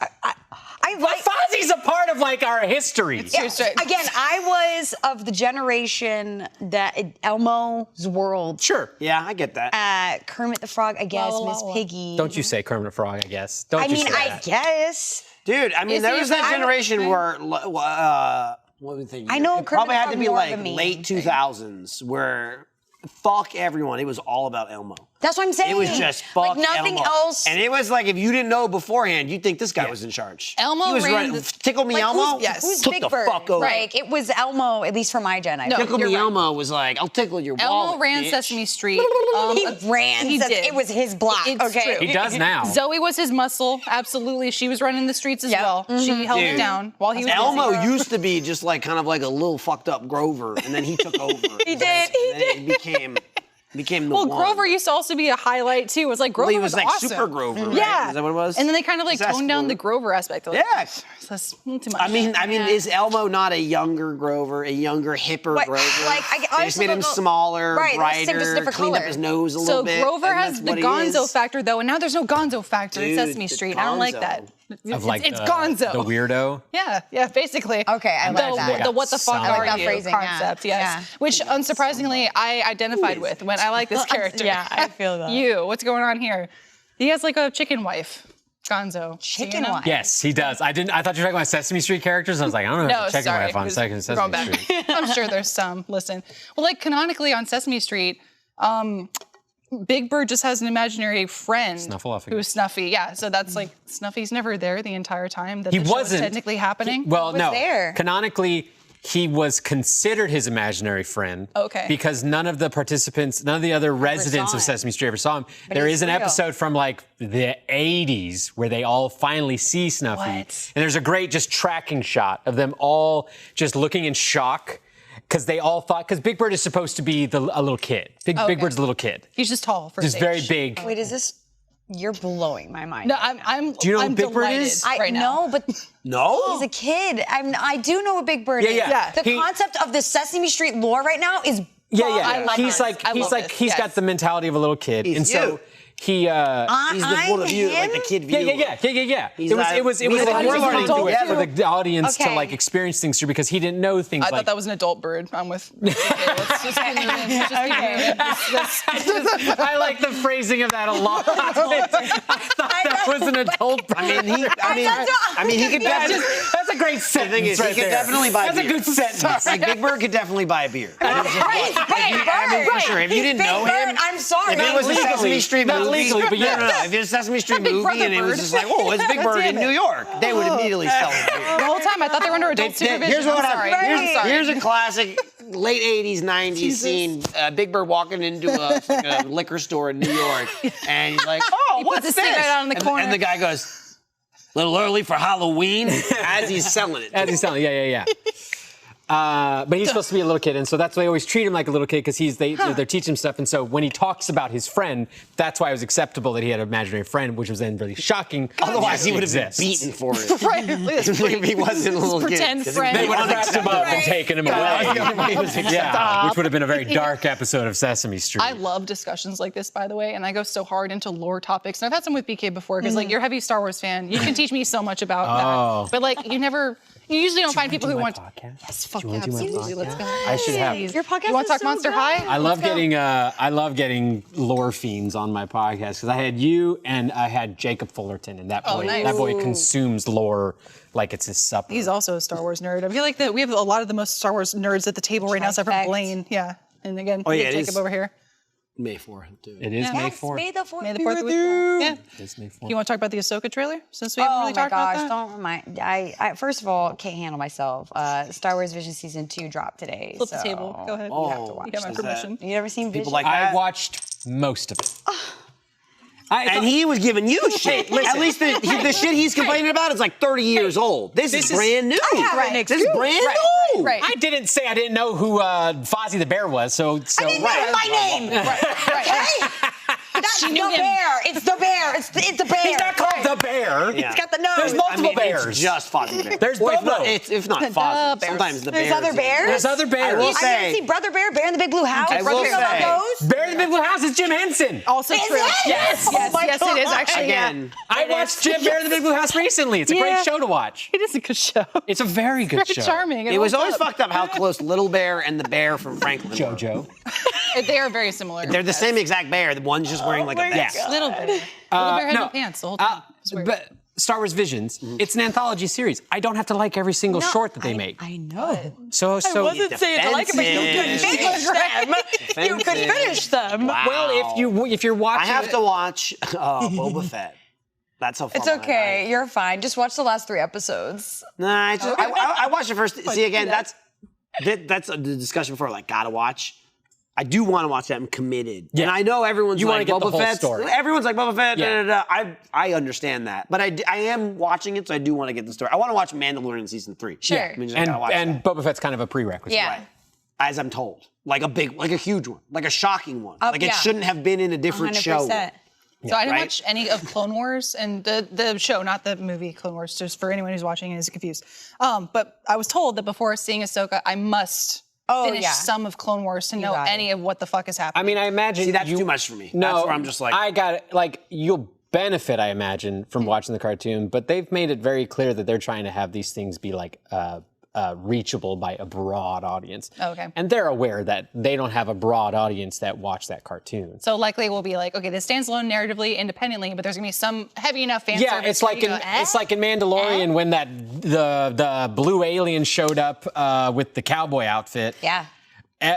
I Fozzie's a part of like our history. Again, I was of the generation that Elmo's World. Sure. Yeah, I get that. Kermit the Frog, I guess, La, la, Miss la. Piggy. Don't you say Kermit the Frog, I guess. Don't I you mean, say I that. guess. Dude, I mean, Is there he was a that fan? generation where, what would they? I know it Kermit probably had to the be Frog like more of a meme late thing. 2000s where fuck everyone. It was all about Elmo. That's what I'm saying. It was just fuck like nothing Elmo. else. And it was like, if you didn't know beforehand, you'd think this guy was in charge. Elmo he was ran running, the- Tickle Me like, Elmo? Who's Took Big the Bird? fuck over. Like, it was Elmo, at least for my gen. I No, think. Tickle you're Me right. Elmo was like, I'll tickle your Elmo wallet, ran bitch. Sesame Street. He ran. He did. It was his block. It's okay. true. He does now. Zoe was his muscle. Absolutely. She was running the streets as Yep. well. She held it Dude. down while he was Elmo busy. used to be just like kind of like a little fucked up Grover, and then he took over. He did. He And then it became the Well, one. Grover used to also be a highlight too. It was like Grover Well, he was like awesome. Super Grover, right? Yeah. Is that what it was? And then they kind of like That's toned down cool. the Grover aspect. Like, Yeah. That's too much. I mean, is Elmo not a younger Grover, a younger, hipper What- Grover? like, I they just made him also don't- smaller, Right, they just brighter, different cleaned up color. his nose a So little bit. Grover and has that's the what he Gonzo is. factor though, and now there's no Gonzo factor in Dude, Sesame it's Street. I don't like that. Of like it's the, Gonzo. the weirdo. Yeah, basically. Okay, I like that. The what the fuck I like are that you phrasing, yeah. concept, yes. Yeah. Which unsurprisingly I identified with when I like this character. Yeah, I feel that. You, what's going on here? He has like a chicken wife, Gonzo. Chicken wife. wife. Yes, he does. I thought you were talking about Sesame Street characters. I was like, I don't know No, if it's a chicken sorry. wife on second We're going Sesame back. Street. I'm sure there's some. Listen. Well, like canonically on Sesame Street, Big Bird just has an imaginary friend Snuffleupagus. who's Snuffy. Yeah, so that's like Snuffy's never there the entire time that He the show is wasn't technically happening. Well, no. there? Canonically, he was considered his imaginary friend. Okay. Because none of the participants, none of the other residents saw of him. Sesame Street ever saw him. There he's is an real. episode from like the 80s where they all finally see Snuffy. What? And there's a great just tracking shot of them all just looking in shock. Because they all thought, because Big Bird is supposed to be a little kid. Big Bird's a little kid. He's just tall for his Just very age. big. Wait, is this? You're blowing my mind. No, I'm. Do you know I'm who Big Bird delighted is? I right now. know, but No? he's a kid. I do know what Big Bird Yeah, is. yeah. The He- concept of the Sesame Street lore right now is. Yeah, I love he's this. like, I love this. he's Yes. got the mentality of a little kid. He's and so you. he, He's the I'm one of you, like the him? kid Yeah, viewer. yeah. He's It like- was he's like like, we're he's an learning to adult it for too. the audience to Okay. like experience things through because he didn't know things I like thought that was an adult bird. I'm with. Okay, let's just keep moving. Let's just keep moving. I like the phrasing of that a lot. I thought that was an adult. I mean, he could definitely. That's a great The sentence thing is, right he could there. definitely buy That's beer. a good sentence. Like Big Bird could definitely buy a beer. Right, for sure. If you didn't know Big him, Bird, I'm sorry. if it was a legally, Sesame Street not movie, legally, but yes. no. If it was a Sesame Street Big movie Brother and it was Bird. just like, oh, it's Big Bird in Damn it. New York, they would immediately sell it. The whole time I thought they were under adult supervision. Here's what I'm sorry. happened. I'm sorry. Here's a classic late 80s, 90s scene. Big Bird walking into a liquor store in New York, and he's like, oh, what's puts this? his cigarette out in the corner. And the guy goes, a little early for Halloween, as he's selling it. As he's telling, yeah. But he's supposed to be a little kid, and so that's why they always treat him like a little kid because they're teaching him stuff. And so when he talks about his friend, that's why it was acceptable that he had an imaginary friend, which was then really shocking. Otherwise, he would have been exists. beaten for it. Right, that's if he wasn't a little pretend kid. friend. They would have wrapped him up and taken him away. Yeah, which would have been a very dark episode of Sesame Street. I love discussions like this, by the way, and I go so hard into lore topics. And I've had some with BK before because, like, you're a heavy Star Wars fan. You can teach me so much about that. But, like, you usually don't find people who want. Yes, Fuck yeah, absolutely. Let's go. I should have. Your podcast You want to is talk Monster so High? good. I love getting lore fiends on my podcast because I had you and I had Jacob Fullerton, and that boy, nice. that boy consumes lore like it's his supper. He's also a Star Wars nerd. I feel like that we have a lot of the most Star Wars nerds at the table right now, except for Trifecta. Blaine. Yeah. And again, Oh, we yeah, get it Jacob is. over here. May 4th, dude. It is May Yes, 4th. May the 4th. May the 4th with you. Yeah. It is May 4th. You want to talk about the Ahsoka trailer? Since we haven't Oh really my talked about gosh! that. Don't remind. I first of all can't handle myself. Star Wars Vision Season 2 dropped today. Flip the so table. Go ahead. Oh, You have to watch You got my is permission. You ever seen Vision? People like I that. watched most of it. And he was giving you shit. At least the shit he's complaining about is like 30 years old. This is brand new. have This is brand new. Right. I didn't say I didn't know who Fozzie the Bear was, so I didn't know my name. Okay. That's the knew him. bear. It's the bear. It's the bear. He's not called the Bear. Yeah. It's got the nose. There's multiple bears. It's just Fozzie the Bear. There's Or if Bobo. not, if not Fozzie, sometimes the There's bears. other bears? There's other bears. I will I say- didn't see Brother Bear, Bear in the Big Blue House. I will You know about say- those? Bear in the the Big Blue House. It's Jim Henson. Also true. Yes. Yes, yes, it is actually. Again. I watched Bear in the Big Blue House recently. It's a great show to watch. It is a good show. It's a very good Very show. charming. It was always fucked up how close Little Bear and the bear from Franklin were. JoJo. They are very similar. They're the same exact bear. The one's just wearing like a vest. Little bit. Little Bear had no pants the whole time. It's weird. But Star Wars Visions, it's an anthology series. I don't have to like every single short that they make. I know. So I wasn't saying to like it, but you could finish them. You could finish them. Well, if you're watching, I have to watch Boba Fett. That's how far It's behind I okay. am. You're fine. Just watch the last 3 episodes. Nah, I watched it first. See, again, that's the discussion before. Like, gotta watch. I do want to watch that. I'm committed. Yeah. And I know everyone's You wanna like get the Boba whole Fett. story. Everyone's like Boba Fett. Yeah. Da, da, da. I understand that, but I am watching it, so I do want to get the story. I want to watch Mandalorian season 3. Sure. I mean, I gotta watch and that. Boba Fett's kind of a prerequisite. Yeah. Right. As I'm told, like a huge one, like a shocking one. Like it yeah. shouldn't have been in a different show. 100%. So I didn't right? watch any of Clone Wars and the show, not the movie Clone Wars, just for anyone who's watching and is confused. But I was told that before seeing Ahsoka, I must finish some of Clone Wars to know got it. any of what the fuck is happening. I mean, I imagine. See, that's too much for me. No, That's where I'm just like, I got it. Like, you'll benefit, I imagine, from watching the cartoon, but they've made it very clear that they're trying to have these things be like reachable by a broad audience. Okay. And they're aware that they don't have a broad audience that watch that cartoon. So likely we'll be like, okay, this stands alone narratively, independently, but there's gonna be some heavy enough fan Yeah, service it's like where you in go, it's like in Mandalorian when that the blue alien showed up with the cowboy outfit. Yeah.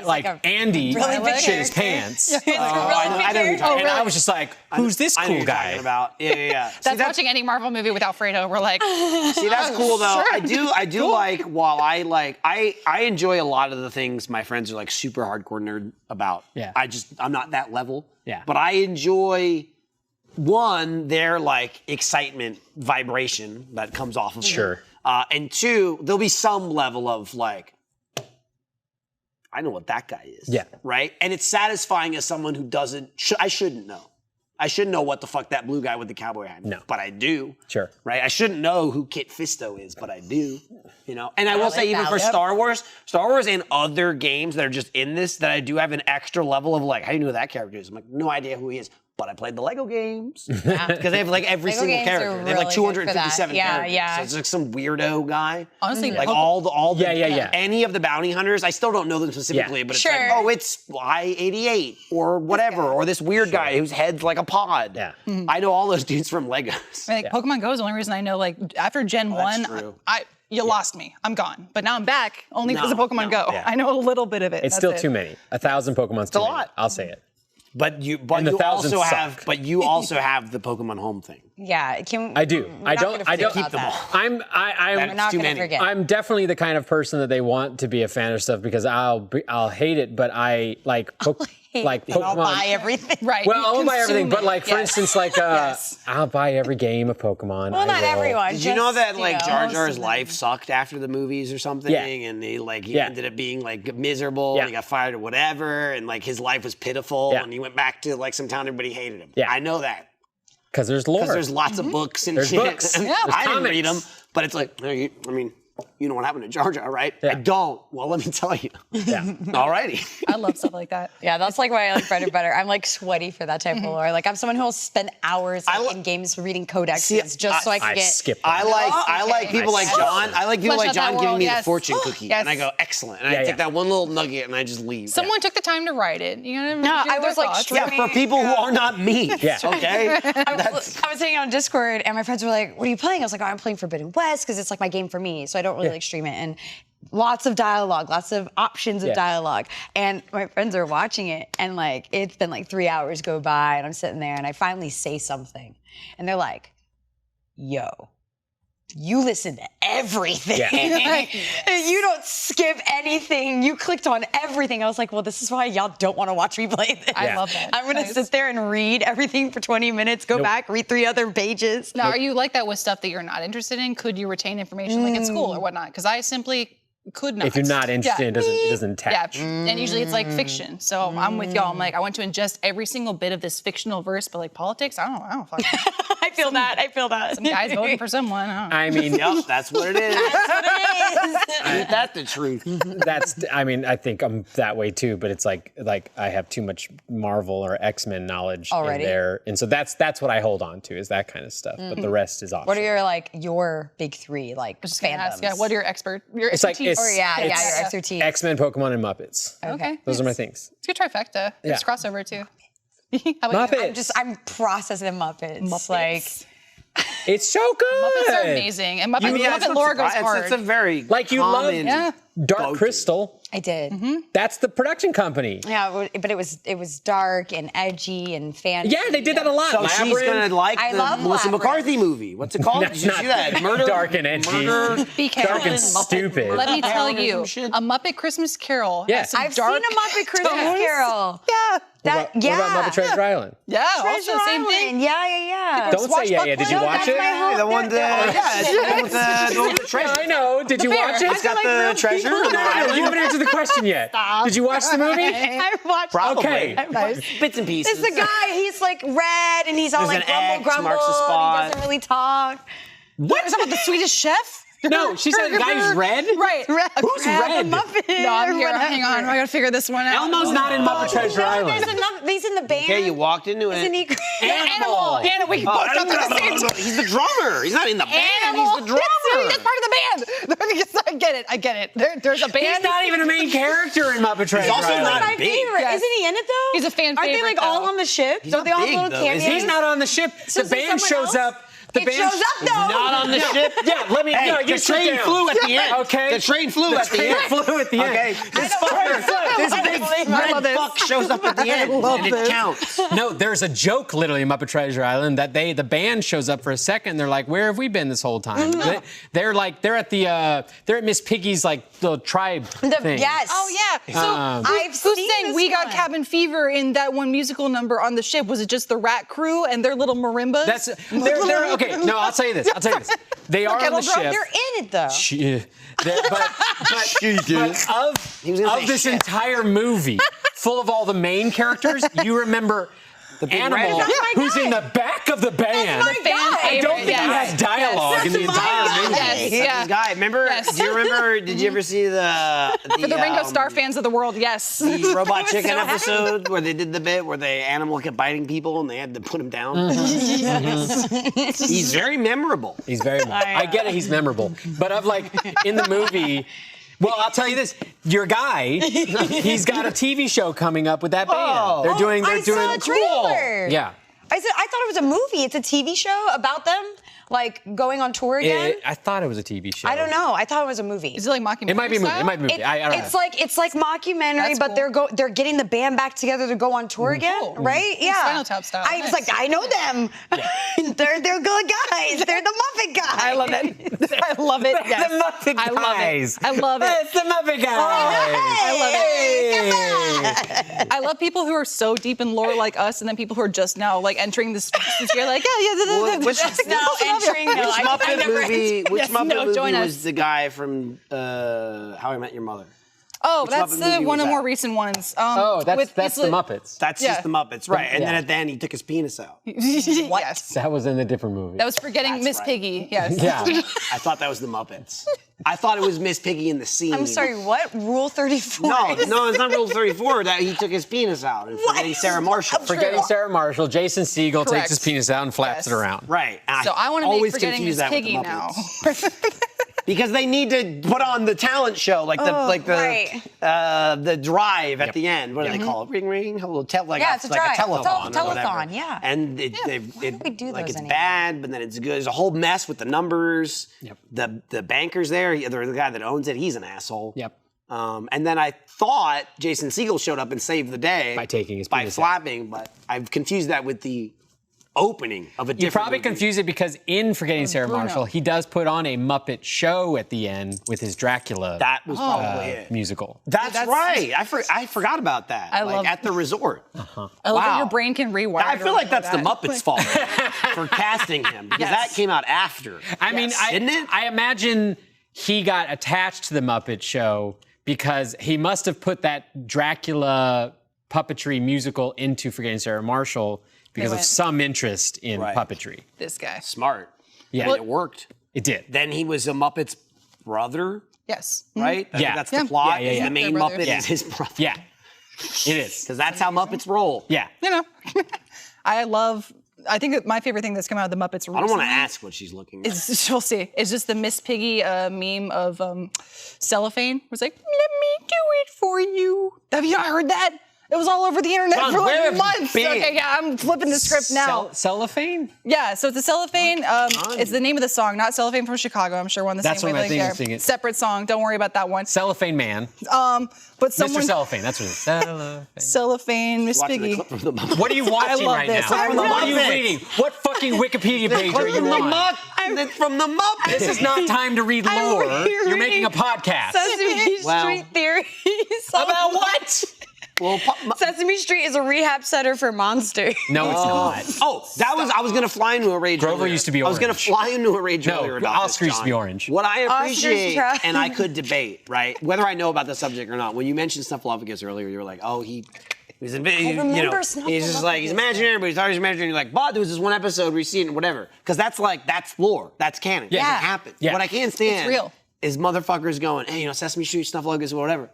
Like a Andy really big shit his character. pants. It's like a really I know big who you're talking character. And I was just like, who's this I know cool what you're guy? talking about. Yeah. That's watching any Marvel movie with Alfredo. We're like, See, that's cool though. Sure. I do like while I enjoy a lot of the things my friends are like super hardcore nerd about. Yeah. I'm not that level. Yeah. But I enjoy their like excitement vibration that comes off of Sure. them. And 2, there'll be some level of like, I know what that guy is. Yeah. Right? And it's satisfying as someone who I shouldn't know. I shouldn't know what the fuck that blue guy with the cowboy hat. No. But I do. Sure. Right? I shouldn't know who Kit Fisto is, but I do. You know? And I will say, even for valid. Star Wars and other games that are just in this, that I do have an extra level of like, how do you know who that character is? I'm like, no idea who he is. But I played the Lego games. Because they have like every Lego single games character. are They have like really good for that. 257 Yeah, characters. yeah. So it's like some weirdo guy. honestly, Like all the Yeah. any of the bounty hunters, I still don't know them specifically, but it's Sure. like, oh, it's I-88 or whatever, or this weird guy whose head's like a pod. Yeah. I know all those dudes from Legos. like Pokemon Go is the only reason I know. Like after Gen 1, true. you lost me. I'm gone. But now I'm back only because of Pokemon Go. yeah. I know a little bit of it. It's That's still it. too many. 1,000 Pokemon's too a many. lot. I'll say it. But you And the thousands suck. also have the Pokemon Home thing. Yeah. I do. I don't. Keep them all. I'm We're not too gonna many. forget. I'm definitely the kind of person that they want to be a fan of stuff because I'll hate it, but I like like Pokemon. I'll buy everything. Right. Well, you I won't buy consume everything, but it. like for Yes. instance, like I'll buy every game of Pokemon. Well, not everyone. Did you know that like Jar most Jar's of them. life sucked after the movies or something? Yeah. And he Yeah. ended up being like miserable Yeah. and he got fired or whatever, and like his life was pitiful, Yeah. and he went back to like some town everybody hated him. Yeah. I know that. Because there's lore. Because there's lots of books and There's shit. books. And Yeah. There's I didn't read them, comics. but it's like, I mean, you know what happened to Jar Jar, right? Yeah. I don't. Well, let me tell you. Yeah. Alrighty. I love stuff like that. Yeah, that's like why I like bread and butter. I'm like sweaty for that type of lore. Like I'm someone who will spend hours like, in games reading codexes just so I can I get. skip I like people like Yes. John. I like people Flesh like out that John giving world, me the yes. fortune cookie, Yes. and I go excellent, and I Yeah, take yeah. that one little nugget and I just leave. Someone took the time to write it. You know, No, I was like Yeah, for people who are not me. Yeah. Okay. I was hanging on Discord and my friends were like, "What are you playing?" I was like, "Oh, I'm playing Forbidden West because it's like my game for me, so I don't really like stream it." And lots of dialogue, lots of options of Yeah. dialogue. And my friends are watching it, and like it's been like 3 hours go by, and I'm sitting there, and I finally say something, and they're like, "Yo, you listen to everything. Yeah. You don't skip anything. You clicked on everything." I was like, well, this is why y'all don't want to watch me play this. I love that. I'm going to sit there and read everything for 20 minutes, go back, read 3 other pages. Now, are you like that with stuff that you're not interested in? Could you retain information like at school or whatnot? Because I simply could not. If you're not interested, it doesn't attach. Yeah, and usually it's like fiction. So I'm with y'all. I'm like, I want to ingest every single bit of this fictional verse, but like politics, I don't fucking know. I feel that. Some guy's voting for someone. I don't know. I mean, Yep, that's what it is. Ain't that the truth? I think I'm that way too, but it's like I have too much Marvel or X-Men knowledge Already? in there. And so that's what I hold on to is that kind of stuff. But the rest is optional. What are your big three Just gonna ask, fandoms? what are your It's like expertise? your expertise. X-Men, Pokemon, and Muppets. Okay. Those are my things. It's a good trifecta. Yeah. It's crossover too. How about you? Muppets. I'm processing Muppets. Like, It's so good. Muppets are amazing, and Muppet lore goes hard. It's a very Like you love common Dark go-to. Crystal. I did. That's the production company. Yeah, but it was dark and edgy and fancy. Yeah, they did that a lot. So she's gonna like I the love Melissa Labyrinth. McCarthy movie. What's it called? Did you see that? Murder. Dark and edgy. Murder. Be careful. Dark and stupid. Let me tell Or you, some shit. a Muppet Christmas Carol. Yeah. has some I've dark seen a Muppet Christmas tones. Carol. Yeah. That What about Muppet Treasure Island? Yeah. Treasure Also, same Island. thing. Yeah. Don't say yeah. Did you No, watch that's it? my whole- The one that it's the one with the treasure. I know. Did you watch it? It's got the treasure. on the You island. haven't answered the question yet. Did you watch the movie? I watched Probably. Okay. Bits and pieces. It's the guy, he's like red and he's all There's like an grumble X, marks the and spot. he doesn't really talk. What? Is that about the Swedish chef? No, she said the guy's red. Right. Who's red? Muppet. No, I'm here. Hang on. I gotta figure this one out. Elmo's not in Muppet Treasure Island. He's in the band. Okay, you walked into Isn't he it. Animal. Anna, we both got the same time. He's the drummer. He's not in the band. Animal. He's the drummer. That's part of the band. I get it. There's a band. He's not even a main character in Muppet Treasure also Island. not my big. favorite. Yes. Isn't he in it though? He's a fan Aren't they favorite, like all though. on the ship? He's Don't they not all big, have little though, is cameos? he? He's not on the ship. So The is there band someone shows else? up. The It band shows up though. Not on the ship. Yeah, let me. Hey, no, the you sit train down. flew at the end. Okay. The train flew at the train end. flew at the end. Okay. This fucker, this big red fuck shows up at the end, and it counts. No, there's a joke literally in Muppet Treasure Island that the band shows up for a second. They're like, "Where have we been this whole time?" They're at Miss Piggy's like little tribe thing. Yes. Oh yeah. So I've who seen sang this "We Got one. Cabin Fever" in that one musical number on the ship? Was it just the Rat Crew and their little marimbas? They're okay. No, I'll tell you this. They are on the ship. They're in it though. Of this entire movie, full of all the main characters, you remember Animal, red guy? who's in the back of the band. my guy. I don't think he has dialogue in the entire movie. Yes, That's yeah. his guy. Remember? Yes. Do you remember? Did you ever see the For the Ringo Starr fans of the world, yes. the Robot Chicken episode where they did the bit where the animal kept biting people and they had to put him down? He's very memorable. He's very. I get it. He's memorable, but of like in the movie. Well, I'll tell you this: your guy, he's got a TV show coming up with that band. Oh. They're doing. I saw a trailer. Yeah. I thought it was a movie. It's a TV show about them, like going on tour again. I thought it was a TV show. I don't know. I thought it was a movie. Is it like mockumentary It might be a movie. style? It might be a movie. I don't know. It's like mockumentary, That's but cool. they're getting the band back together to go on tour again, Cool. right? Yeah. Spinal Tap style. I was Nice. like, I know them. they're good guys. They're the Muppet guys. I love it. I love it. Yes. The Muppet I love guys. it. I love it. It's the Muppet guys. I love it. Hey. I love people who are so deep in lore like us, and then people who are just now like entering this year, like Which Now entering. No, Which I Muppet never movie? Which Yes, Muppet no, movie join us. was the guy from How I Met Your Mother? Oh, Which that's Muppet the movie one was of the more that? recent ones. Oh, that's it's the Muppets. That's Yeah. just the Muppets, right? And then Yeah. at the end, he took his penis out. Yes. That was in a different movie. That was Forgetting That's Miss right. Piggy. Yes. yeah. I thought that was the Muppets. I thought it was Miss Piggy in the scene. I'm sorry, what? Rule 34? No, it's not Rule 34. That he took his penis out and forgetting Sarah Marshall. Forgetting Sarah Marshall, Jason Segel Correct. takes his penis out and flaps Yes. it around. Right. And So I want to make always Forgetting confuse Miss that with the Piggy now. Muppets. Because they need to put on the talent show, like the right. the drive at the end. What do they call it? Ring ring. Hello, Yeah, it's a like drive. a telethon. or Telethon, whatever. yeah. And do we do like those it's anymore? bad, but then it's good. There's a whole mess with the numbers. Yep. The bankers there, the guy that owns it, he's an asshole. Yep. And then I thought Jason Segel showed up and saved the day By taking his by penis out. flapping, but I've confused that with the opening of a different. You probably movie. confuse it because in Forgetting Sarah Bruno. Marshall, he does put on a Muppet show at the end with his Dracula That was probably it. musical. That's right. I forgot about that. I like love- at the resort. I love Wow. that your brain can rewire. I feel like that's the Muppet. Muppets' fault for casting him because Yes. that came out after. I mean, Didn't it? I imagine he got attached to the Muppet Show because he must have put that Dracula puppetry musical into Forgetting Sarah Marshall because of went- some interest in Right. puppetry. This guy. Smart. Yeah. And it worked. It did. Then he was a Muppet's brother, Yes. right? I think Yeah. that's the Yeah. plot. Yeah, yeah, is yeah. The main They're brothers. Muppet Yeah. is his brother. Yeah, it is. Because that's how Muppets roll. Yeah. You know, I think that my favorite thing that's come out of the Muppets recently. I don't want to ask what she's looking at. We'll see. It's just the Miss Piggy meme of cellophane. It was like, let me do it for you. Have you not heard that? It was all over the internet John, for where like have you months. been? Okay, yeah, I'm flipping the script now. Cellophane? Yeah, so it's a cellophane. It's the name of the song, not Cellophane from Chicago. I'm sure one the That's same what way. I think you're singing. Separate song. Don't worry about that one. Cellophane Man. But someone Mr. Cellophane, that's what it is. Cellophane. cellophane, Miss Watching the Piggy. clip from the Muppet. What are you watching love right this. now? I What are you love it. reading? What fucking Wikipedia page are Clip you from the on? From the Muppets. This is not time to read lore. You're making a podcast. Sesame Wow. Street theories. About what? Well, Sesame Street is a rehab center for monsters. No, it's not. oh, I was gonna fly into a rage. Grover earlier. used to be I was gonna orange. fly into a rage No, earlier about Oscar this, used to be John. orange. What I Oscar's appreciate, trying. and I could debate, right, whether I know about the subject or not. When you mentioned Snuffleupagus earlier, you were like, oh, he was in, you know, remember he's just like he's imaginary, but he's always imaginary. You're like, but there was this one episode where you see it and whatever, because that's lore, that's canon, Yeah. it happened. Yeah. What I can't stand real. is motherfuckers going, hey, you know, Sesame Street, Snuffleupagus, or whatever.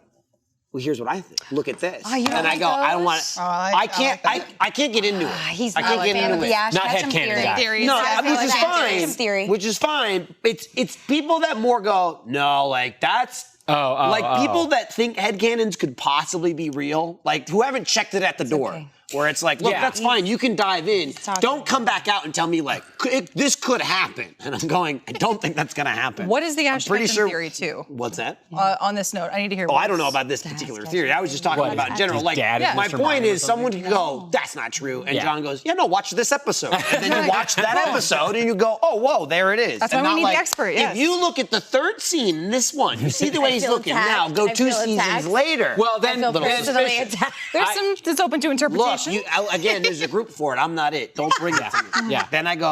Well, here's what I think. Look at this. you don't and I like go, I don't those? want. I can't. like that. I can't get into it. He's I not can't a get fan into of it. the Ash Not Ketchum headcanon theory. guy. Theories. No, Yeah, which is Ketchum fine. theory. Which is fine. It's people that more go, no, like that's people that think headcanons could possibly be real, like who haven't checked it at the door. okay. Where it's like, look, Yeah. that's fine. You can dive in. talking. Don't come back out and tell me like this could happen. And I'm going, I don't think that's gonna happen. What is the Ash pretty Ketchum sure- theory too? What's that? On this note, I need to hear. Oh, I don't know about this particular theory. I was just talking What, about in general. his Like, dad is my Mr. point Martin or is, someone could go, "That's not true," and Yeah. John goes, "Yeah, no, watch this episode." And then you watch that episode, and you go, "Oh, whoa, there it is." That's And why we not need the expert, yes. If you look at the third scene in this one, you see the way he's feel looking attacked. now. Go I 2 feel seasons attacked. later. Well, then, I feel then personally attacked. There's some that's open to Look, interpretation. again, there's a group for it. I'm not it. Don't bring it to me. Yeah. Then I go,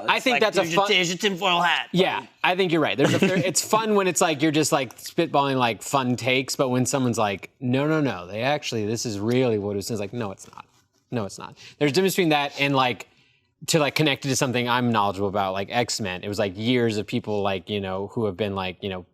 I think that's a fun- Here's your tinfoil hat. Yeah, I think you're right. It's fun when it's like you're just like spitballing like fun takes, but when someone's like, no, this is really what it was. It's like, no, it's not. No, it's not. There's a difference between that and like to like connect it to something I'm knowledgeable about, like X-Men. It was like years of people like, you know, who have been like, you know,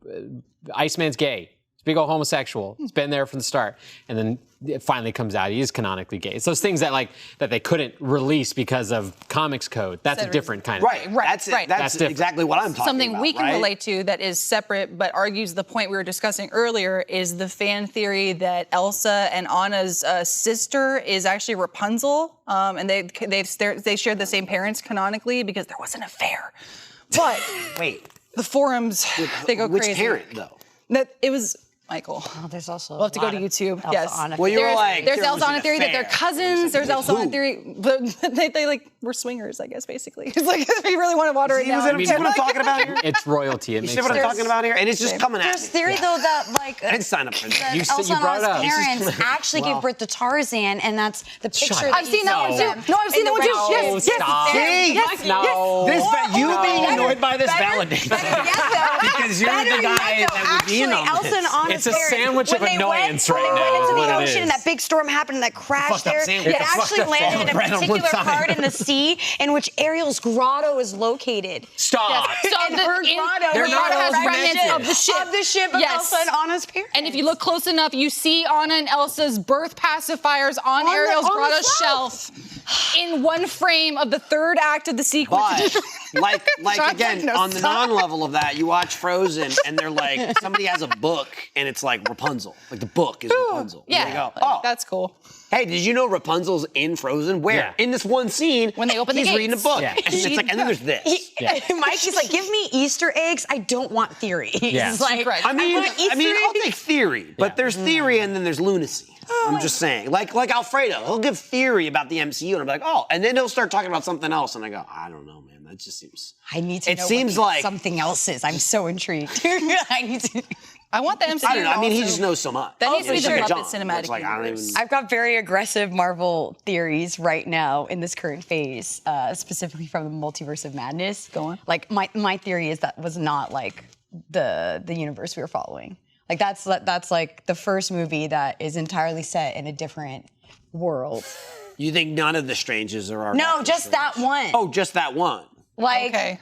Iceman's gay. Big old homosexual. It's been there from the start. And then it finally comes out. He is canonically gay. It's those things that like that they couldn't release because of comics code. That's a different kind of Right, thing. Right, That's right. That's That's different. exactly what I'm talking Something about. we can right? relate to that is separate but argues the point we were discussing earlier is the fan theory that Elsa and Anna's sister is actually Rapunzel, and they shared the same parents canonically because there was an affair. But Wait, the forums they go which crazy. parent though? That it was Michael. Oh, there's also We'll have to go to YouTube. Yes. Well, you were like, There's there was Elsa on an a theory that they're affair. cousins. There's Elsa on a Who? theory, but they like were swingers, I guess, basically. It's like if you really want to water it See down. what I'm talking about here? It's royalty. It You makes see what I'm sense. talking about here? And it's just coming at There's me. theory though that like I didn't sign up for that. that You said- Elsa you and brought it Anna's up. parents actually gave birth to Tarzan, and that's the picture. up. that I've you seen that one see too. them No, I've seen in that one the too. red Yes, shoes. yes, stop. See? yes, No. This, you No. being Better- annoyed by this better- validates better it. yet, though. Because you're Better the guy yet, though, that would be in actually, on Elsa this. and Anna's It's a parents, sandwich when of they annoyance went, right when now, they went is into what the it ocean is. and that big storm happened and that crash fucked up there, sandwich. it It's a actually fucked up landed in a sandwich. Right on one particular side. part in the sea in which Ariel's grotto is located. Stop. So And the, her in, grotto her is grotto has fragmented remnants of the ship. Of the ship of Yes. Elsa and Anna's parents. And if you look close enough, you see Anna and Elsa's birth pacifiers on Ariel's on the grotto shelf. shelf in one frame of the third act of the sequence. But like John's again, like, no, on the stop. non-level of that, you watch Frozen and they're like, somebody has a book and it's like Rapunzel. Like the book is Rapunzel. And Yeah, they go, like, oh, that's cool. hey, did you know Rapunzel's in Frozen? Where? Yeah. In this one scene, When they open the he's gates. reading a book. Yeah. And it's like, and then there's this. Mikey's like, give me Easter eggs. I don't want theory. Yeah. He's like, Right. I mean, want Easter I'll eggs. take theory, but there's theory and then there's lunacy. I'm just saying. Like Alfredo, he'll give theory about the MCU and I'm like, oh, and then he'll start talking about something else and I go, I don't know, man. That just seems. I need to It know seems what like- something else is. I'm so intrigued. I need to. I want the MCU. I don't know. I mean, he also- just knows so much. That needs to be It's the like a Muppet John, cinematic where it's like, I don't universe. even. I've got very aggressive Marvel theories right now in this current phase, specifically from the Multiverse of Madness. Go on. Like my theory is that was not like the universe we were following. Like that's like the first movie that is entirely set in a different world. You think none of the Stranges are? No, just that one. Oh, just that one. Like, Okay.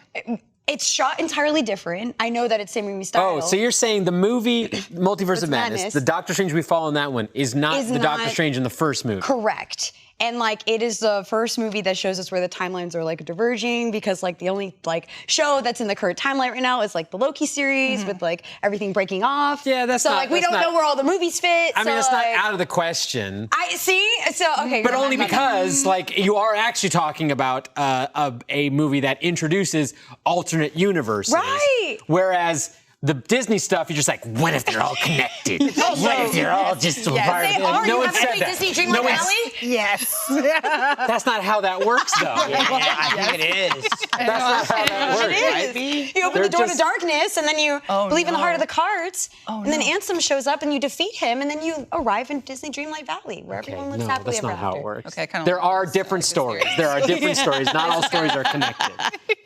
it's shot entirely different. I know that it's Sam Raimi style. Oh, so you're saying the movie Multiverse of Madness, Madness. the Doctor Strange we follow in that one, is not the Doctor not- Strange in the first movie? Correct. And like it is the first movie that shows us where the timelines are like diverging, because like the only like show that's in the current timeline right now is like the Loki series with like everything breaking off. Yeah, that's so not- like we that's don't not- know where all the movies fit. I mean, so, that's not like, out of the question. I see. So okay, But you're only not- because, like, you are actually talking about a movie that introduces alternate universes. Right. Whereas the Disney stuff, you're just like, what if they're all connected? What if they're all just a part they of it? are. No You one haven't said played that. Disney Dreamlight one's- Valley? Yes. That's not how that works, though. I think it is. That's not how that works. It is. You open They're the door just- to darkness, and then you believe in the heart of the cards, and then no. Ansem shows up, and you defeat him, and then you arrive in Disney Dreamlight Valley, where everyone lives No, happily that's ever not how after. it works. Okay, I kinda there like are this. different stories. There are different stories. Not all stories are connected.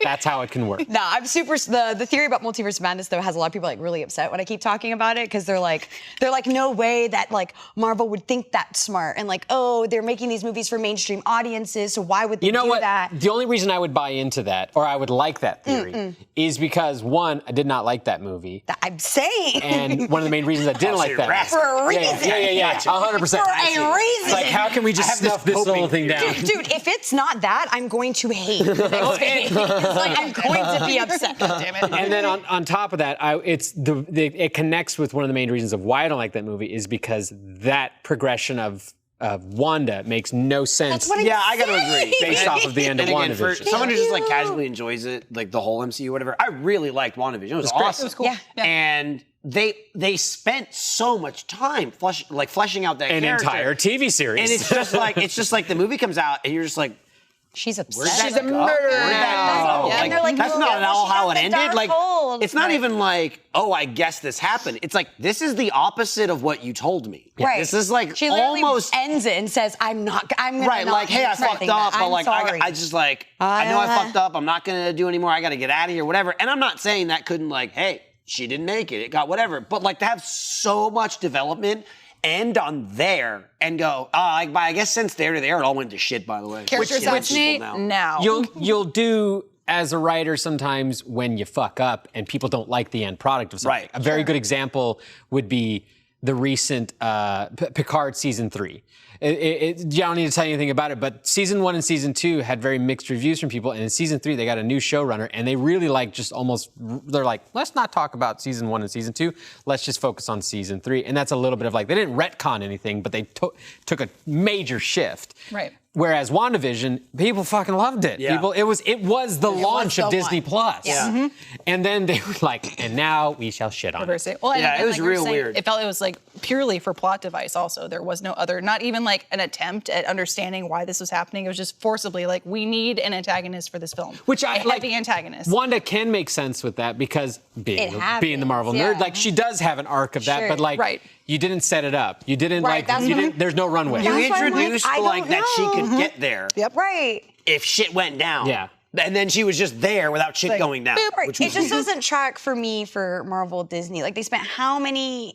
That's how it can work. No, I'm super. The theory about Multiverse of Madness though has a lot of people like really upset when I keep talking about it, because they're like no way that like Marvel would think that smart, and like, oh, they're making these movies for mainstream audiences, so why would they You know do what? that? The only reason I would buy into that, or I would like that theory, is because one, I did not like that movie. I'm saying. And one of the main reasons I didn't like that rascal. For a reason. Yeah, 100%. For a reason. Like, how can we just snuff this whole thing down? Dude, if it's not that, I'm going to hate the next movie. It's like I'm going to be upset. Damn it. And then on top of that, it connects with one of the main reasons of why I don't like that movie is because that progression of Wanda makes no sense. That's what I'm Yeah, I gotta saying. agree. based off of the end of And again, for WandaVision. someone who just like casually enjoys it, like the whole MCU, whatever, I really liked WandaVision. It was great. awesome. It was cool. Yeah. And they spent so much time fleshing out that An character. entire TV series. And it's just like the movie comes out and you're just like, She's upset. where'd that She's a go? murderer Where'd that now. go? Yeah, and they're like, that's well, not at well, all she how has it the ended. dark Like, hold. it's not Right. even like, oh, I guess this happened. It's like, this is the opposite of what you told me. Right. This is like she literally almost ends it and says, I'm gonna right. not Like, do hey, I this right fucked thing, up, but I'm like, sorry. I just like, I know I fucked up. I'm not gonna do anymore. I gotta get out of here, whatever. And I'm not saying that couldn't like, hey, she didn't make it. It got whatever. But like to have so much development end on there and go, I guess since there to there, it all went to shit, by the way. Character Which, you know, assassinate people now. You'll do as a writer sometimes when you fuck up and people don't like the end product of something. Right. A very good example would be the recent Picard season 3. I don't need to tell you anything about it, but season 1 and season 2 had very mixed reviews from people, and in season 3 they got a new showrunner, and they really like they're like, let's not talk about season 1 and season 2, let's just focus on season 3, and that's a little bit of like, they didn't retcon anything, but they took a major shift. Right. Whereas WandaVision, people fucking loved it. Yeah. It was the launch of the Disney one. Plus. Yeah. Mm-hmm. And then they were like, and now we shall shit on Reverse it. it. Well, and- Yeah, and it was like you were real saying, weird. It felt it was like purely for plot device also. There was no other, not even like an attempt at understanding why this was happening. It was just forcibly like, we need an antagonist for this film. Which I a like. heavy antagonist. Wanda can make sense with that because being the Marvel happens, nerd, yeah. like she does have an arc of that, Sure. but like Right. you didn't set it up. You didn't Right, like. that's You what- didn't. There's no runway. You That's why I'm like, introduced I like don't that she know. could get there Right. if shit went down. Yeah. And then she was just there without shit going down. Right. Which It was just doesn't track for me for Marvel Disney. Like they spent how many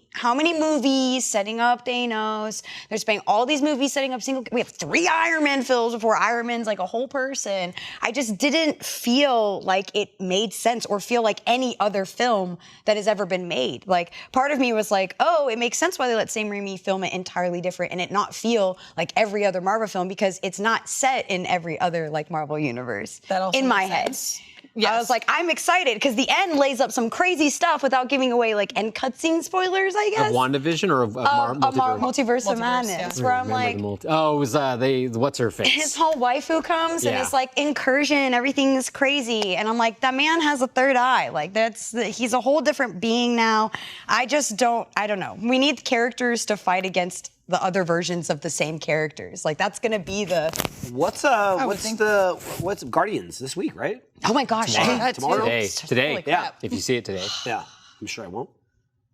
movies setting up Thanos? They're spending all these movies setting up we have 3 Iron Man films before Iron Man's like a whole person. I just didn't feel like it made sense or feel like any other film that has ever been made. Like part of me was like, oh, it makes sense why they let Sam Raimi film it entirely different and it not feel like every other Marvel film because it's not set in every other like Marvel universe. That also in my makes head. sense. I Yes. was like, I'm excited because the end lays up some crazy stuff without giving away like end cutscene spoilers, I guess. Of WandaVision or of Multiverse Multiverse? of Madness, yeah. where I'm Remember like, the oh, it was what's her face? his whole waifu comes and Yeah. it's like incursion, everything's crazy, and I'm like, that man has a third eye. Like he's a whole different being now. I don't know. We need characters to fight against the other versions of the same characters. Like that's gonna be the. What's Guardians this week, right? Oh my gosh! I did that too. Tomorrow? Today. Holy Yeah. crap. If you see it today, Yeah, I'm sure I won't.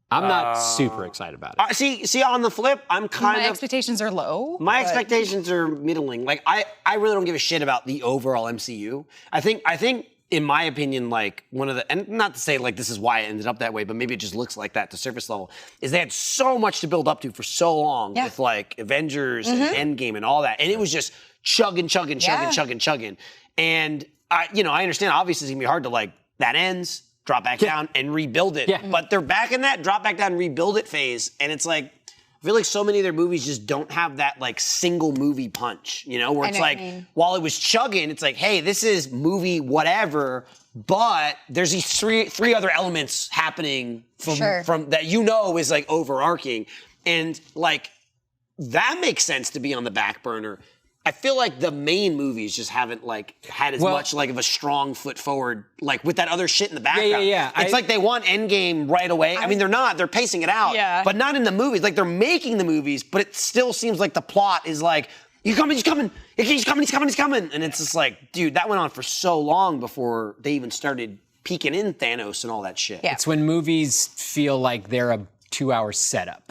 I'm not super excited about it. See, on the flip, I'm kind My of. expectations are low. My but- expectations are middling. Like I really don't give a shit about the overall MCU. I think in my opinion, like one of the, and not to say like this is why it ended up that way, but maybe it just looks like that to surface level, is they had so much to build up to for so long with like Avengers and Endgame and all that. And it was just chugging. And I understand obviously it's gonna be hard to like, that ends, drop back down and rebuild it. But they're back in that drop back down, rebuild it phase. And it's like, I feel like so many of their movies just don't have that like single movie punch, where it's like, while it was chugging, it's like, hey, this is movie whatever, but there's these three other elements happening from that is like overarching. And like, that makes sense to be on the back burner. I feel like the main movies just haven't like had as much like of a strong foot forward, like with that other shit in the background. It's like they want Endgame right away. I mean, they're pacing it out, but not in the movies. Like they're making the movies, but it still seems like the plot is like, he's coming. And it's just like, dude, that went on for so long before they even started peeking in Thanos and all that shit. It's when movies feel like they're a 2-hour setup.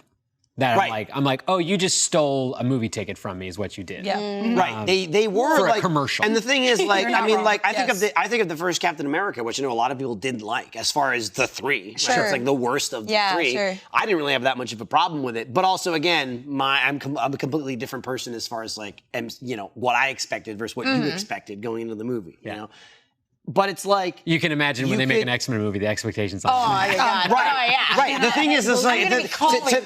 That I'm like, oh, you just stole a movie ticket from me, is what you did. Right. They were for like a commercial. And the thing is, like, I mean, wrong. like, I think of the first Captain America, which I know a lot of people didn't like, as far as the three. Right? It's like the worst of the three. I didn't really have that much of a problem with it, but also, again, I'm a completely different person as far as like, what I expected versus what you expected going into the movie. You know. But it's like you can imagine when they make an X-Men movie, the expectations on Right. The thing is, like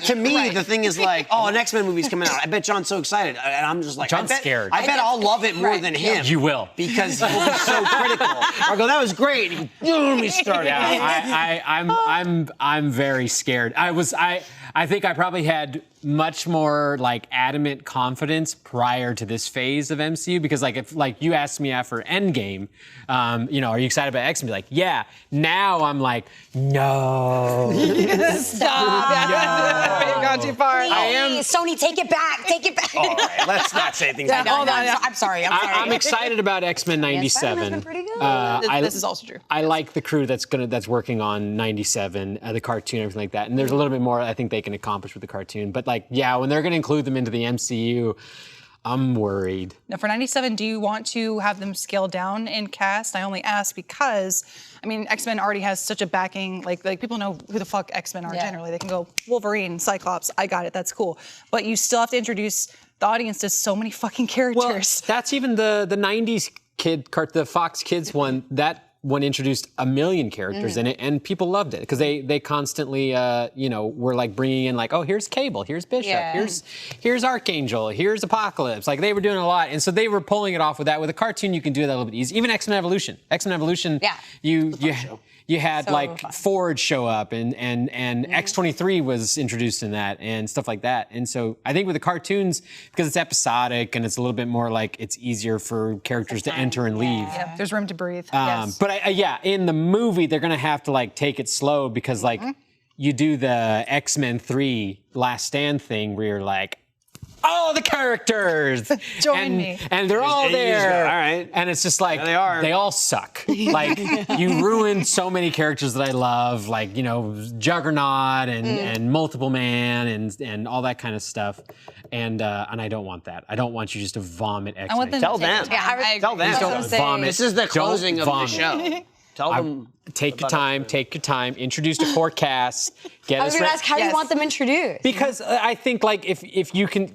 to me, the thing is like, oh, an X-Men movie's coming out. I bet John's so excited, and I'm just like, John's scared. I bet I'll love it more than him. You will, because he'll be so critical. I go, that was great. And he started. I'm very scared. I think I probably had much more like adamant confidence prior to this phase of MCU, because like if like you asked me after Endgame, are you excited about X? And be like, yeah. Now I'm like, no. Stop. You've gone too far. Please, Sony, take it back. Take it back. All right, let's not say things like that. I'm sorry. I'm excited about X-Men 97. Been pretty good. This is also true. I like the crew that's working on 97, the cartoon, everything like that. And there's a little bit more I think they can accomplish with the cartoon. But like, yeah, when they're going to include them into the MCU, I'm worried. Now, for 97, do you want to have them scale down in cast? I only ask because, I mean, X-Men already has such a backing. Like people know who the fuck X-Men are generally. They can go Wolverine, Cyclops. I got it. That's cool. But you still have to introduce the audience to so many fucking characters. Well, that's even the 90s the Fox Kids one. That one introduced 1 million characters in it, and people loved it because they constantly, were like bringing in like, oh, here's Cable, here's Bishop, here's Archangel, here's Apocalypse. Like they were doing a lot, and so they were pulling it off with that. With a cartoon, you can do that a little bit easy. Even X-Men Evolution, you had so like fun. Forge show up, and X-23 was introduced in that, and stuff like that. And so I think with the cartoons, because it's episodic and it's a little bit more like it's easier for characters to enter and leave. Yeah, there's room to breathe. But in the movie they're gonna have to like take it slow, because like you do the X-Men 3 Last Stand thing where you're like, all the characters join me, and they're all there. All right, and it's just like they all suck. Like you ruined so many characters that I love, like Juggernaut and Multiple Man and all that kind of stuff. And I don't want that. I don't want you just to vomit X-Men. I want them Tell them. Tell them. Don't vomit. This is the closing of the show. Tell them. Take your time. Introduce a core cast. I was going to ask, how do you want them introduced? Because I think like if you can,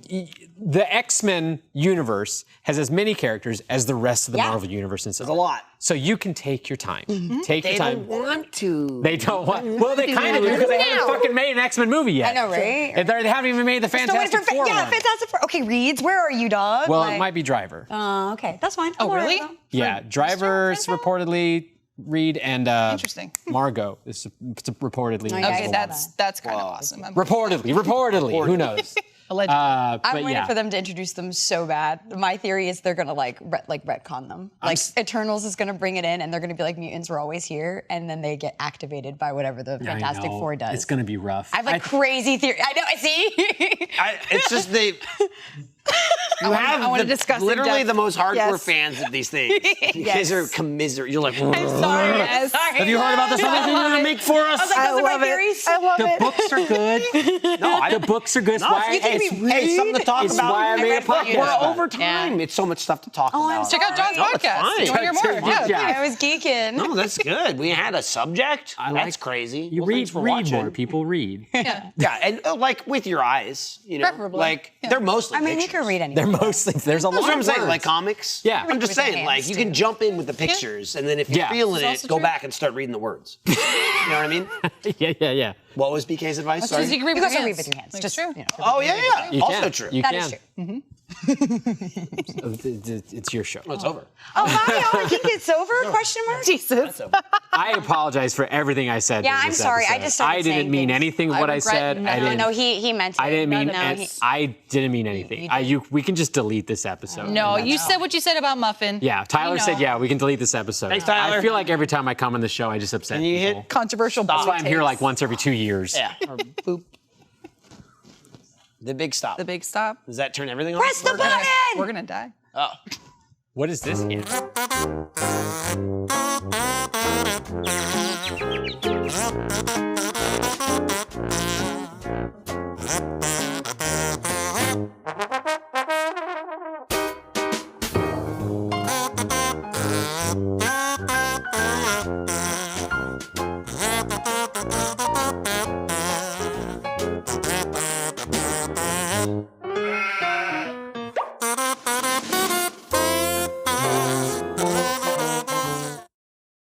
the X-Men universe has as many characters as the rest of the Marvel universe. It's a lot. So you can take your time. Take your time. They don't want to. They don't want. Well, they kind of do, because they haven't fucking made an X-Men movie yet. I know, right? They haven't even made the Fantastic Four. Yeah, Fantastic Four. Okay, Reeds, where are you, dog? Well, it might be Driver. Okay, that's fine. Oh, really? Yeah, Driver's reportedly Reed, and interesting. Margot is reportedly. Okay, that's kind of awesome. Reportedly. Who knows? Allegedly. I'm waiting for them to introduce them so bad. My theory is they're gonna like retcon them. Like Eternals is gonna bring it in, and they're gonna be like, mutants were always here, and then they get activated by whatever the Fantastic Four does. It's gonna be rough. I have like crazy theory. I know. I see. It's just they. You have I wanna discuss in literally depth. the most hardcore Yes. fans of these things. You guys are commiserate. You're like, Sorry. Yes. have you heard about this other thing you're gonna make for us? I love it. I love The it. books are good. The books are good. It's No, why you think it's, hey, something to talk it's about. why I made a read what you podcast. We're about it. over time. It's so much stuff to talk I'm about. Check out John's No, it's podcast. fine. You want to hear more? Yeah. Yeah. I was geeking. No, that's good. We had a subject. I That's like- crazy. You Well, read thanks for more. watching. People read. Yeah. Yeah, and like with your eyes, you know, Preferably. like Yeah. they're mostly. I mean, you pictures. can read anything. They're mostly there's a lot That's what I'm of saying, words. like comics. Yeah. I'm just With your saying, like hands, you too. can jump in with the pictures, and then if you're Yeah. feeling This is it, also go true. back and start reading the words. You know what I mean? yeah. What was BK's advice? So Sorry. you can read You with can your also read hands. with your hands. Like, Just, true. you know. Oh yeah. You Also can. true. You That can. is true. It's your show. Oh, it's over. Oh, wow, I think it's over? Question mark? Jesus. I apologize for everything I said. Yeah, in I'm this sorry. I episode. just started I didn't saying mean things. anything I what I regret said. none. I didn't. No, he meant it. I didn't mean. No, I didn't mean anything. We can just delete this episode. No, And you that's- said what you said about Muffin. Yeah, Tyler We know. said, yeah, we can delete this episode. Thanks, Tyler. I feel like every time I come on the show, I just upset Can you people. hit Controversial. That's why I'm here like once every 2 years. Yeah. Or boop. The big stop. The big stop. Does that turn everything on? Press the button! We're gonna die. Oh. What is this game?